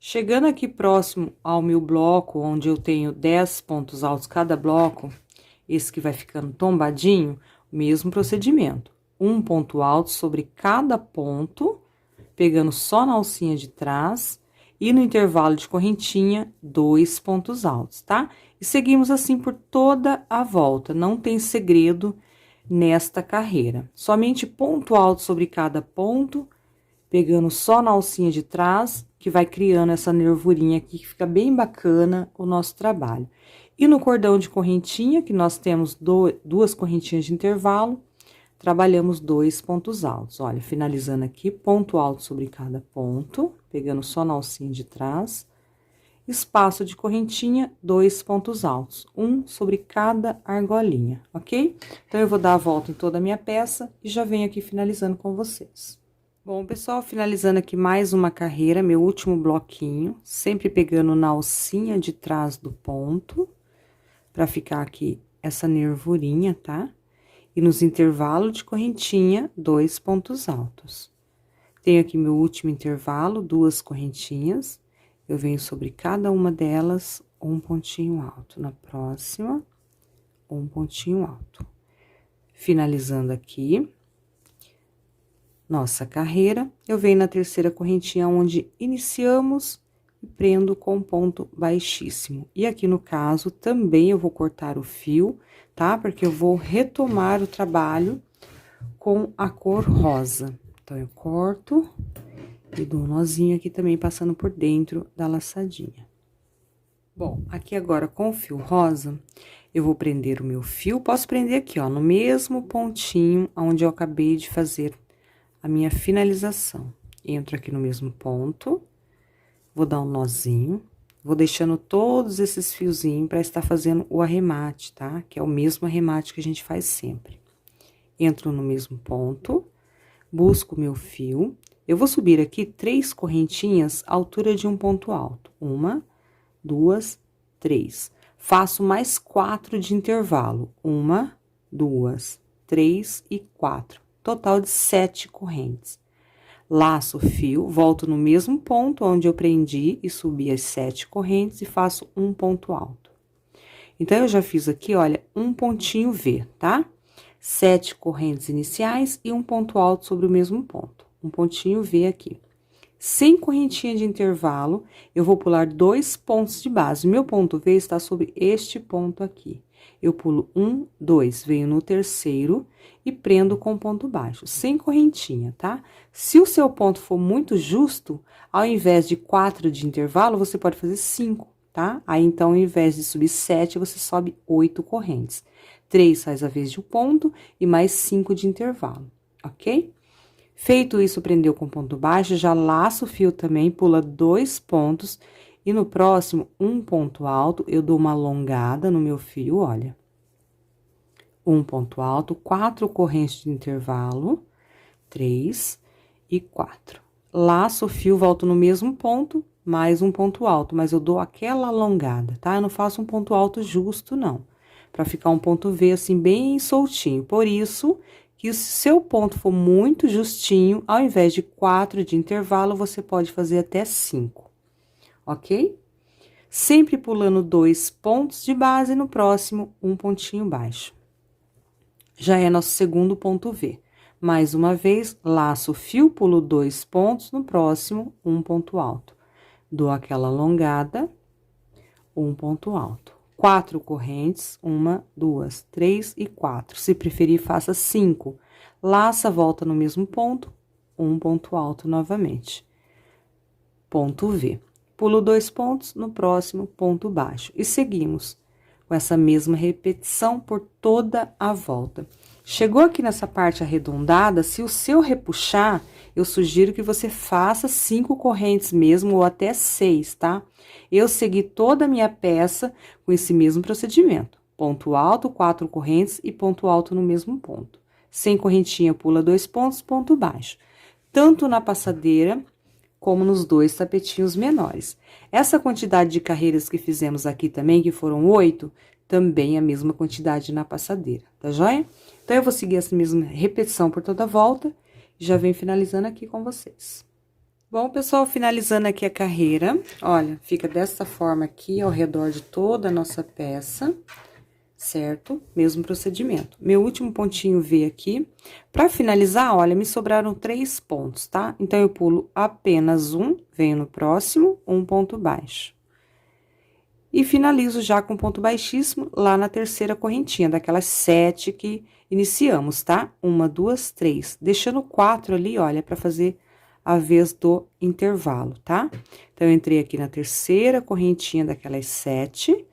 Chegando aqui próximo ao meu bloco, onde eu tenho 10 pontos altos cada bloco, esse que vai ficando tombadinho, mesmo procedimento. Um ponto alto sobre cada ponto, pegando só na alcinha de trás, e no intervalo de correntinha, 2 pontos altos, tá? E seguimos assim por toda a volta, não tem segredo nesta carreira. Somente ponto alto sobre cada ponto, pegando só na alcinha de trás, que vai criando essa nervurinha aqui, que fica bem bacana o nosso trabalho. E no cordão de correntinha, que nós temos duas correntinhas de intervalo, trabalhamos 2 pontos altos. Olha, finalizando aqui, ponto alto sobre cada ponto, pegando só na alcinha de trás. Espaço de correntinha, 2 pontos altos, um sobre cada argolinha, ok? Então, eu vou dar a volta em toda a minha peça e já venho aqui finalizando com vocês. Bom, pessoal, finalizando aqui mais uma carreira, meu último bloquinho, sempre pegando na alcinha de trás do ponto, pra ficar aqui essa nervurinha, tá? E nos intervalos de correntinha, 2 pontos altos. Tenho aqui meu último intervalo, 2 correntinhas. Eu venho sobre cada uma delas, um pontinho alto. Na próxima, um pontinho alto. Finalizando aqui nossa carreira, eu venho na terceira correntinha onde iniciamos e prendo com ponto baixíssimo. E aqui no caso, também eu vou cortar o fio, tá? Porque eu vou retomar o trabalho com a cor rosa. Então, eu corto e dou um nozinho aqui também, passando por dentro da laçadinha. Bom, aqui agora com o fio rosa, eu vou prender o meu fio, posso prender aqui, ó, no mesmo pontinho onde eu acabei de fazer a minha finalização. Entro aqui no mesmo ponto, vou dar um nozinho, vou deixando todos esses fiozinhos para estar fazendo o arremate, tá? Que é o mesmo arremate que a gente faz sempre. Entro no mesmo ponto, busco o meu fio, eu vou subir aqui 3 correntinhas à altura de um ponto alto. 1, 2, 3. Faço mais 4 de intervalo. 1, 2, 3 e 4. Total de 7 correntes. Laço o fio, volto no mesmo ponto onde eu prendi e subi as 7 correntes e faço um ponto alto. Então, eu já fiz aqui, olha, um pontinho V, tá? 7 correntes iniciais e um ponto alto sobre o mesmo ponto. Um pontinho V aqui. Sem correntinha de intervalo, eu vou pular 2 pontos de base. Meu ponto V está sobre este ponto aqui. Eu pulo 1, 2, venho no terceiro e prendo com ponto baixo, sem correntinha, tá? Se o seu ponto for muito justo, ao invés de 4 de intervalo, você pode fazer 5, tá? Aí, então, ao invés de subir 7, você sobe 8 correntes. 3 faz a vez de um ponto e mais 5 de intervalo, ok? Feito isso, prendeu com ponto baixo, já laço o fio também, pula 2 pontos e no próximo, um ponto alto, eu dou uma alongada no meu fio, olha. Um ponto alto, 4 correntes de intervalo, 3 e 4. Laço o fio, volto no mesmo ponto, mais um ponto alto, mas eu dou aquela alongada, tá? Eu não faço um ponto alto justo, não. Pra ficar um ponto V, assim, bem soltinho. Por isso, que se seu ponto for muito justinho, ao invés de 4 de intervalo, você pode fazer até 5, ok? Sempre pulando 2 pontos de base, no próximo, um pontinho baixo. Já é nosso segundo ponto V. Mais uma vez, laço o fio, pulo 2 pontos, no próximo, um ponto alto. Dou aquela alongada, um ponto alto. 4 correntes, 1, 2, 3 e 4. Se preferir, faça 5. Laça, volta no mesmo ponto, um ponto alto novamente. Ponto V. Pulo 2 pontos, no próximo, ponto baixo. E seguimos com essa mesma repetição por toda a volta. Chegou aqui nessa parte arredondada, se o seu repuxar, eu sugiro que você faça 5 correntes mesmo, ou até 6, tá? Eu segui toda a minha peça com esse mesmo procedimento. Ponto alto, 4 correntes e ponto alto no mesmo ponto. Sem correntinha, pula 2 pontos, ponto baixo. Tanto na passadeira, como nos 2 tapetinhos menores. Essa quantidade de carreiras que fizemos aqui também, que foram 8, também a mesma quantidade na passadeira, tá joia? Então, eu vou seguir essa mesma repetição por toda a volta e já venho finalizando aqui com vocês. Bom, pessoal, finalizando aqui a carreira, olha, fica dessa forma aqui ao redor de toda a nossa peça, certo? Mesmo procedimento. Meu último pontinho V aqui. Pra finalizar, olha, me sobraram 3 pontos, tá? Então, eu pulo apenas um, venho no próximo, um ponto baixo. E finalizo já com ponto baixíssimo lá na terceira correntinha, daquelas 7 que iniciamos, tá? 1, 2, 3. Deixando 4 ali, olha, pra fazer a vez do intervalo, tá? Então, eu entrei aqui na terceira correntinha daquelas 7,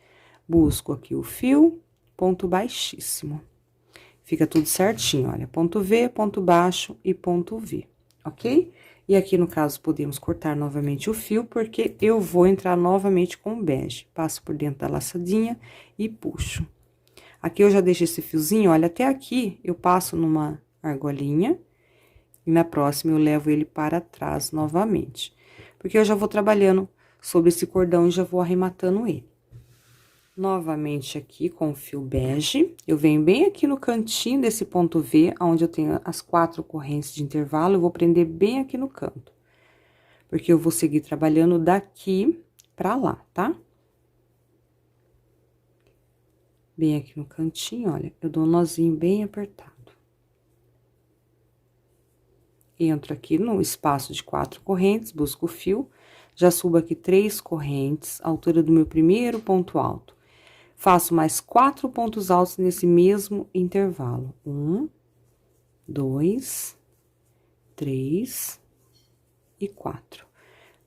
Busco aqui o fio, ponto baixíssimo. Fica tudo certinho, olha, ponto V, ponto baixo e ponto V, ok? E aqui, no caso, podemos cortar novamente o fio, porque eu vou entrar novamente com o bege. Passo por dentro da laçadinha e puxo. Aqui eu já deixo esse fiozinho, olha, até aqui eu passo numa argolinha. E na próxima eu levo ele para trás novamente. Porque eu já vou trabalhando sobre esse cordão e já vou arrematando ele. Novamente aqui com o fio bege, eu venho bem aqui no cantinho desse ponto V, onde eu tenho as 4 correntes de intervalo, eu vou prender bem aqui no canto. Porque eu vou seguir trabalhando daqui pra lá, tá? Bem aqui no cantinho, olha, eu dou um nozinho bem apertado. Entro aqui no espaço de 4 correntes, busco o fio, já subo aqui 3 correntes, altura do meu primeiro ponto alto. Faço mais 4 pontos altos nesse mesmo intervalo. 1, 2, 3 e 4.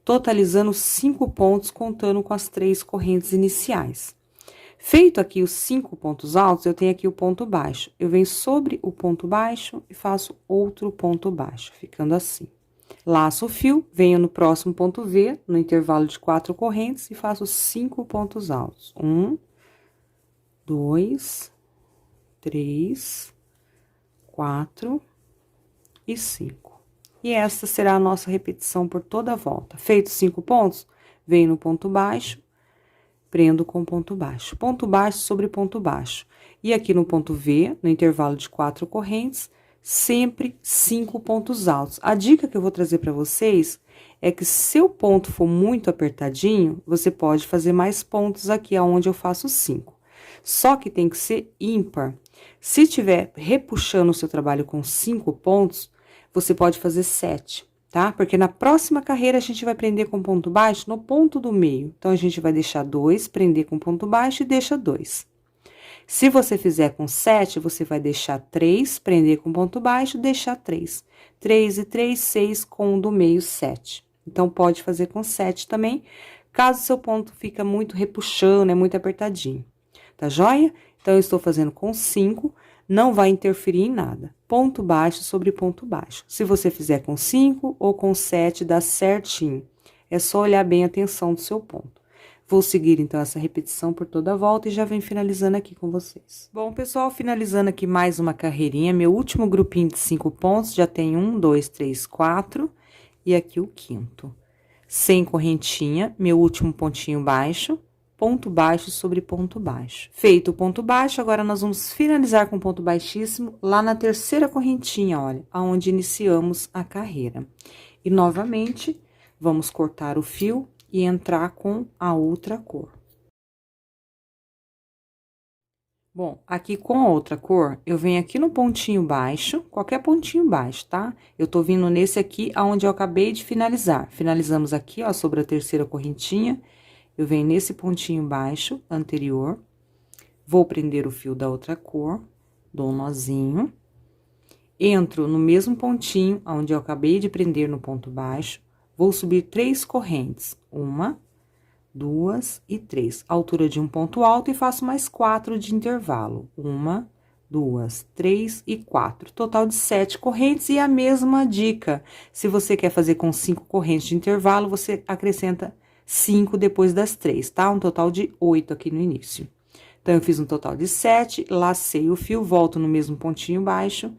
Totalizando 5 pontos, contando com as 3 correntes iniciais. Feito aqui os 5 pontos altos, eu tenho aqui o ponto baixo. Eu venho sobre o ponto baixo e faço outro ponto baixo, ficando assim. Laço o fio, venho no próximo ponto V, no intervalo de 4 correntes, e faço 5 pontos altos. 1, 2, 3, 4 e 5. E essa será a nossa repetição por toda a volta. Feitos 5 pontos, venho no ponto baixo, prendo com ponto baixo sobre ponto baixo. E aqui no ponto V, no intervalo de 4 correntes, sempre 5 pontos altos. A dica que eu vou trazer para vocês é que se seu ponto for muito apertadinho, você pode fazer mais pontos aqui, aonde eu faço 5. Só que tem que ser ímpar. Se tiver repuxando o seu trabalho com 5 pontos, você pode fazer 7, tá? Porque na próxima carreira a gente vai prender com ponto baixo no ponto do meio. Então, a gente vai deixar 2, prender com ponto baixo e deixa 2. Se você fizer com 7, você vai deixar 3, prender com ponto baixo, deixar 3. 3 e 3, 6, com o do meio, 7. Então, pode fazer com 7 também, caso seu ponto fica muito repuxando, é muito apertadinho. Tá joia? Então, eu estou fazendo com 5, não vai interferir em nada. Ponto baixo sobre ponto baixo. Se você fizer com 5 ou com 7, dá certinho. É só olhar bem a tensão do seu ponto. Vou seguir, então, essa repetição por toda a volta e já venho finalizando aqui com vocês. Bom, pessoal, finalizando aqui mais uma carreirinha, meu último grupinho de 5 pontos, já tem 1, 2, 3, 4, e aqui o quinto. Sem correntinha, meu último pontinho baixo, ponto baixo sobre ponto baixo. Feito o ponto baixo, agora nós vamos finalizar com ponto baixíssimo lá na terceira correntinha, olha, aonde iniciamos a carreira. E novamente, vamos cortar o fio e entrar com a outra cor. Bom, aqui com a outra cor, eu venho aqui no pontinho baixo, qualquer pontinho baixo, tá? Eu tô vindo nesse aqui, aonde eu acabei de finalizar. Finalizamos aqui, ó, sobre a terceira correntinha. Eu venho nesse pontinho baixo anterior, vou prender o fio da outra cor, dou um nozinho, entro no mesmo pontinho onde eu acabei de prender no ponto baixo, vou subir 3 correntes, 1, 2 e 3, altura de um ponto alto e faço mais 4 de intervalo, 1, 2, 3 e 4, total de 7 correntes. E a mesma dica, se você quer fazer com 5 correntes de intervalo, você acrescenta 5 depois das 3, tá? Um total de 8 aqui no início. Então, eu fiz um total de 7, lacei o fio, volto no mesmo pontinho baixo,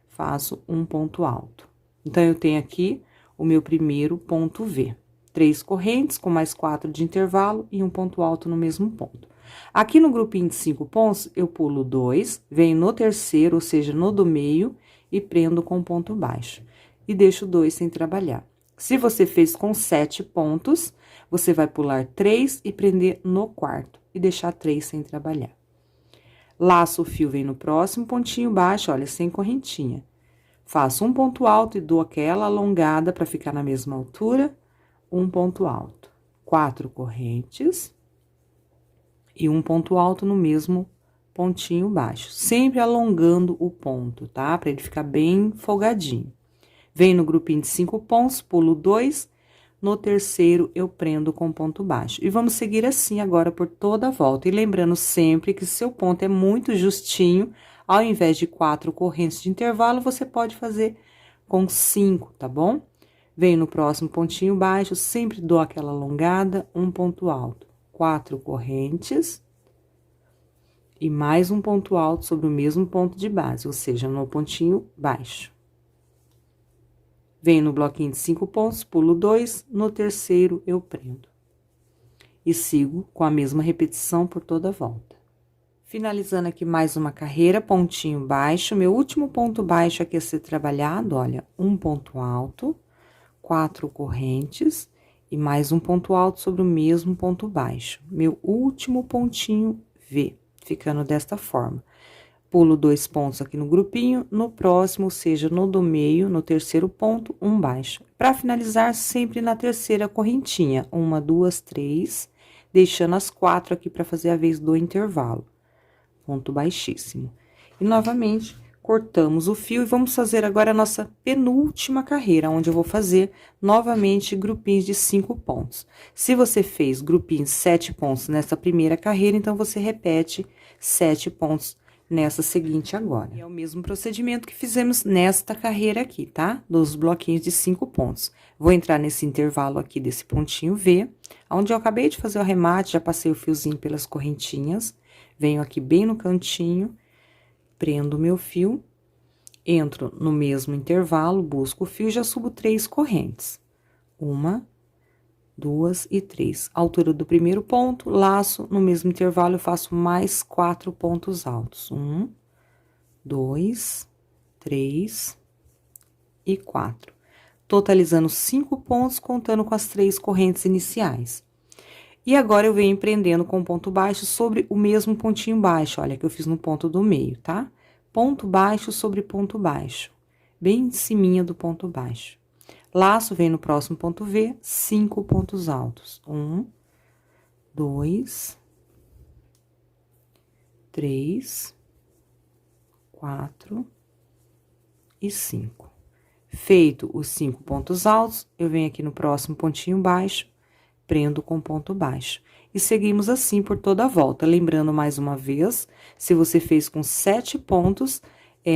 faço um ponto alto. Então, eu tenho aqui o meu primeiro ponto V. 3 correntes com mais 4 de intervalo e um ponto alto no mesmo ponto. Aqui no grupinho de 5 pontos, eu pulo 2, venho no terceiro, ou seja, no do meio, e prendo com ponto baixo. E deixo 2 sem trabalhar. Se você fez com 7 pontos, você vai pular 3 e prender no quarto, e deixar 3 sem trabalhar. Laço o fio, vem no próximo pontinho baixo, olha, sem correntinha. Faço um ponto alto e dou aquela alongada para ficar na mesma altura, um ponto alto. 4 correntes e um ponto alto no mesmo pontinho baixo, sempre alongando o ponto, tá? Para ele ficar bem folgadinho. Venho no grupinho de 5 pontos, pulo 2, no terceiro eu prendo com ponto baixo. E vamos seguir assim agora por toda a volta. E lembrando sempre que se seu ponto é muito justinho, ao invés de 4 correntes de intervalo, você pode fazer com 5, tá bom? Venho no próximo pontinho baixo, sempre dou aquela alongada, um ponto alto. 4 correntes. E mais um ponto alto sobre o mesmo ponto de base, ou seja, no pontinho baixo. Venho no bloquinho de 5 pontos, pulo 2, no terceiro eu prendo. E sigo com a mesma repetição por toda a volta. Finalizando aqui mais uma carreira, pontinho baixo, meu último ponto baixo aqui a ser trabalhado, olha, um ponto alto, 4 correntes e mais um ponto alto sobre o mesmo ponto baixo. Meu último pontinho V, ficando desta forma. Pulo 2 pontos aqui no grupinho, no próximo, ou seja, no do meio, no terceiro ponto, um baixo. Para finalizar, sempre na terceira correntinha, 1, 2, 3, deixando as 4 aqui para fazer a vez do intervalo. Ponto baixíssimo. E novamente, cortamos o fio e vamos fazer agora a nossa penúltima carreira, onde eu vou fazer novamente grupinhos de 5 pontos. Se você fez grupinhos de 7 pontos nessa primeira carreira, então você repete 7 pontos nessa seguinte agora. E é o mesmo procedimento que fizemos nesta carreira aqui, tá? Dos bloquinhos de 5 pontos. Vou entrar nesse intervalo aqui desse pontinho V, onde eu acabei de fazer o arremate, já passei o fiozinho pelas correntinhas, venho aqui bem no cantinho, prendo o meu fio, entro no mesmo intervalo, busco o fio, já subo 3 correntes. 1, 2 e 3. Altura do primeiro ponto, laço, no mesmo intervalo eu faço mais 4 pontos altos. 1, 2, 3 e 4. Totalizando 5 pontos, contando com as 3 correntes iniciais. E agora eu venho prendendo com ponto baixo sobre o mesmo pontinho baixo, olha, que eu fiz no ponto do meio, tá? Ponto baixo sobre ponto baixo, bem em cima do ponto baixo. Laço, vem no próximo ponto V, 5 pontos altos. 1, 2, 3, 4 e 5. Feito os 5 pontos altos, eu venho aqui no próximo pontinho baixo, prendo com ponto baixo. E seguimos assim por toda a volta. Lembrando mais uma vez, se você fez com 7 pontos,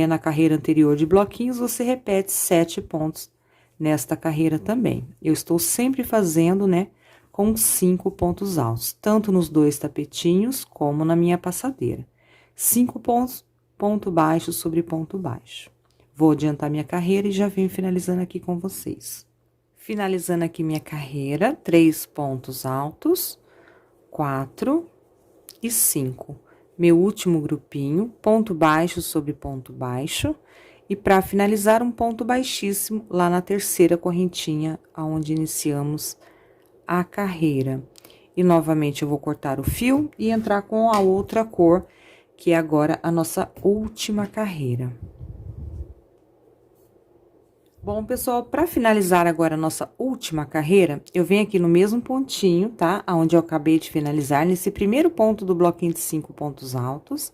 na carreira anterior de bloquinhos, você repete 7 pontos nesta carreira também. Eu estou sempre fazendo, né, com 5 pontos altos, tanto nos 2 tapetinhos, como na minha passadeira. 5 pontos, ponto baixo sobre ponto baixo. Vou adiantar minha carreira e já venho finalizando aqui com vocês. Finalizando aqui minha carreira, 3 pontos altos, 4 e 5. Meu último grupinho, ponto baixo sobre ponto baixo. E para finalizar, um ponto baixíssimo lá na terceira correntinha, aonde iniciamos a carreira. E novamente eu vou cortar o fio e entrar com a outra cor, que é agora a nossa última carreira. Bom, pessoal, para finalizar agora a nossa última carreira, eu venho aqui no mesmo pontinho, tá? Aonde eu acabei de finalizar, nesse primeiro ponto do bloquinho de 5 pontos altos.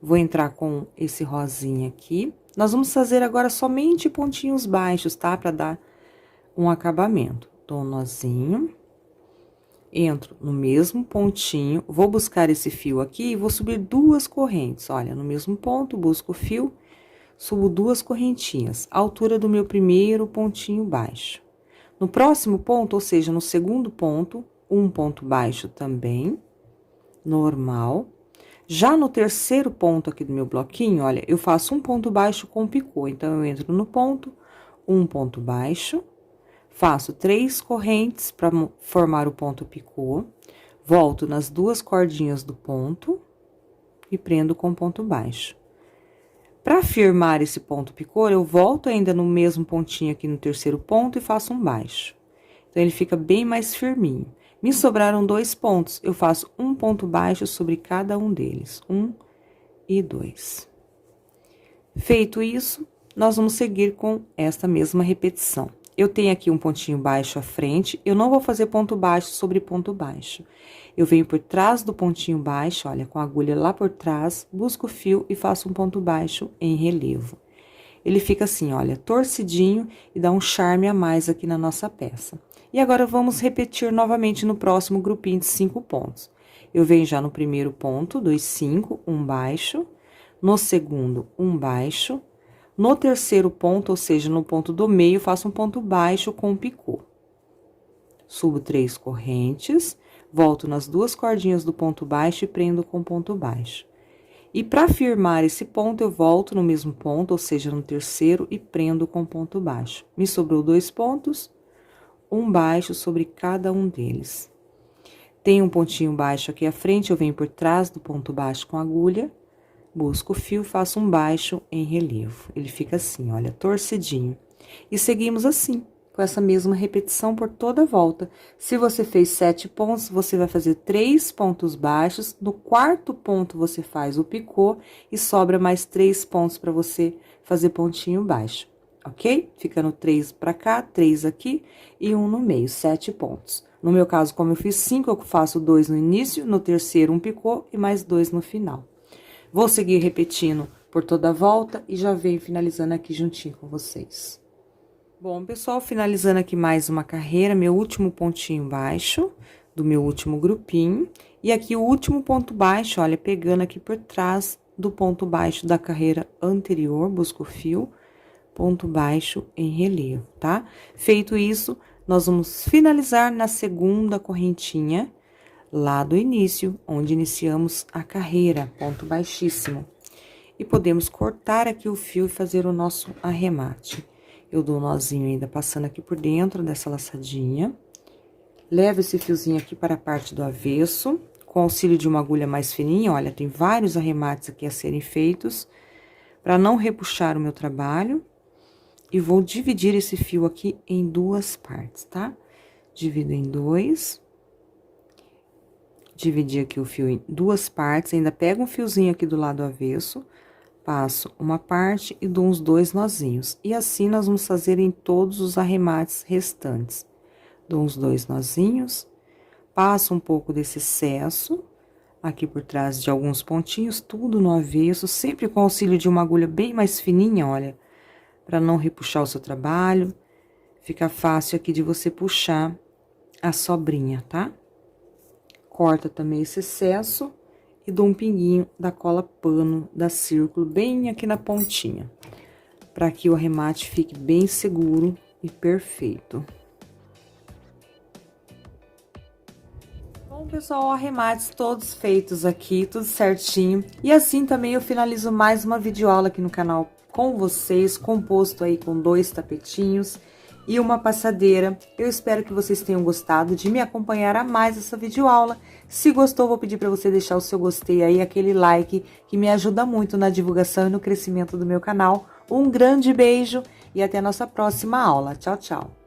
Vou entrar com esse rosinha aqui. Nós vamos fazer agora somente pontinhos baixos, tá? Para dar um acabamento. Dou um nozinho. Entro no mesmo pontinho, vou buscar esse fio aqui e vou subir 2 correntes. Olha, no mesmo ponto, busco o fio, subo 2 correntinhas, altura do meu primeiro pontinho baixo. No próximo ponto, ou seja, no segundo ponto, um ponto baixo também, normal. Já no terceiro ponto aqui do meu bloquinho, olha, eu faço um ponto baixo com picô. Então, eu entro no ponto, um ponto baixo, faço 3 correntes para formar o ponto picô, volto nas 2 cordinhas do ponto e prendo com ponto baixo. Para firmar esse ponto picô, eu volto ainda no mesmo pontinho aqui no terceiro ponto e faço um baixo. Então, ele fica bem mais firminho. Me sobraram 2 pontos, eu faço um ponto baixo sobre cada um deles. 1 e 2. Feito isso, nós vamos seguir com esta mesma repetição. Eu tenho aqui um pontinho baixo à frente, eu não vou fazer ponto baixo sobre ponto baixo. Eu venho por trás do pontinho baixo, olha, com a agulha lá por trás, busco o fio e faço um ponto baixo em relevo. Ele fica assim, olha, torcidinho e dá um charme a mais aqui na nossa peça. E agora, vamos repetir novamente no próximo grupinho de 5 pontos. Eu venho já no primeiro ponto, dos 5, um baixo. No segundo, um baixo. No terceiro ponto, ou seja, no ponto do meio, faço um ponto baixo com um picô. Subo 3 correntes, volto nas 2 cordinhas do ponto baixo e prendo com ponto baixo. E para firmar esse ponto, eu volto no mesmo ponto, ou seja, no terceiro, e prendo com ponto baixo. Me sobrou 2 pontos, um baixo sobre cada um deles. Tem um pontinho baixo aqui à frente, eu venho por trás do ponto baixo com agulha, busco o fio, faço um baixo em relevo. Ele fica assim, olha, torcidinho. E seguimos assim, com essa mesma repetição por toda a volta. Se você fez 7 pontos, você vai fazer 3 pontos baixos. No quarto ponto, você faz o picô e sobra mais 3 pontos para você fazer pontinho baixo, ok? Ficando 3 para cá, 3 aqui e 1 no meio, 7 pontos. No meu caso, como eu fiz 5, eu faço 2 no início, no terceiro um picô e mais 2 no final. Vou seguir repetindo por toda a volta e já venho finalizando aqui juntinho com vocês. Bom, pessoal, finalizando aqui mais uma carreira, meu último pontinho baixo do meu último grupinho. E aqui o último ponto baixo, olha, pegando aqui por trás do ponto baixo da carreira anterior, busco o fio, ponto baixo em relevo, tá? Feito isso, nós vamos finalizar na segunda correntinha, lá do início, onde iniciamos a carreira, ponto baixíssimo. E podemos cortar aqui o fio e fazer o nosso arremate. Eu dou um nozinho ainda passando aqui por dentro dessa laçadinha. Levo esse fiozinho aqui para a parte do avesso, com auxílio de uma agulha mais fininha, olha, tem vários arremates aqui a serem feitos, para não repuxar o meu trabalho. E vou dividir esse fio aqui em 2 partes, tá? Divido em 2. Dividi aqui o fio em 2 partes, ainda pego um fiozinho aqui do lado avesso, passo uma parte e dou uns 2 nozinhos. E assim, nós vamos fazer em todos os arremates restantes. Dou uns 2 nozinhos, passo um pouco desse excesso aqui por trás de alguns pontinhos, tudo no avesso, sempre com auxílio de uma agulha bem mais fininha, olha, para não repuxar o seu trabalho. Fica fácil aqui de você puxar a sobrinha, tá? Corta também esse excesso e dou um pinguinho da cola pano da Círculo bem aqui na pontinha, para que o arremate fique bem seguro e perfeito. Bom, pessoal, arremates todos feitos aqui, tudo certinho. E assim também eu finalizo mais uma videoaula aqui no canal com vocês, composto aí com 2 tapetinhos e uma passadeira. Eu espero que vocês tenham gostado de me acompanhar a mais essa videoaula. Se gostou, vou pedir para você deixar o seu gostei aí, aquele like, que me ajuda muito na divulgação e no crescimento do meu canal. Um grande beijo e até a nossa próxima aula. Tchau, tchau!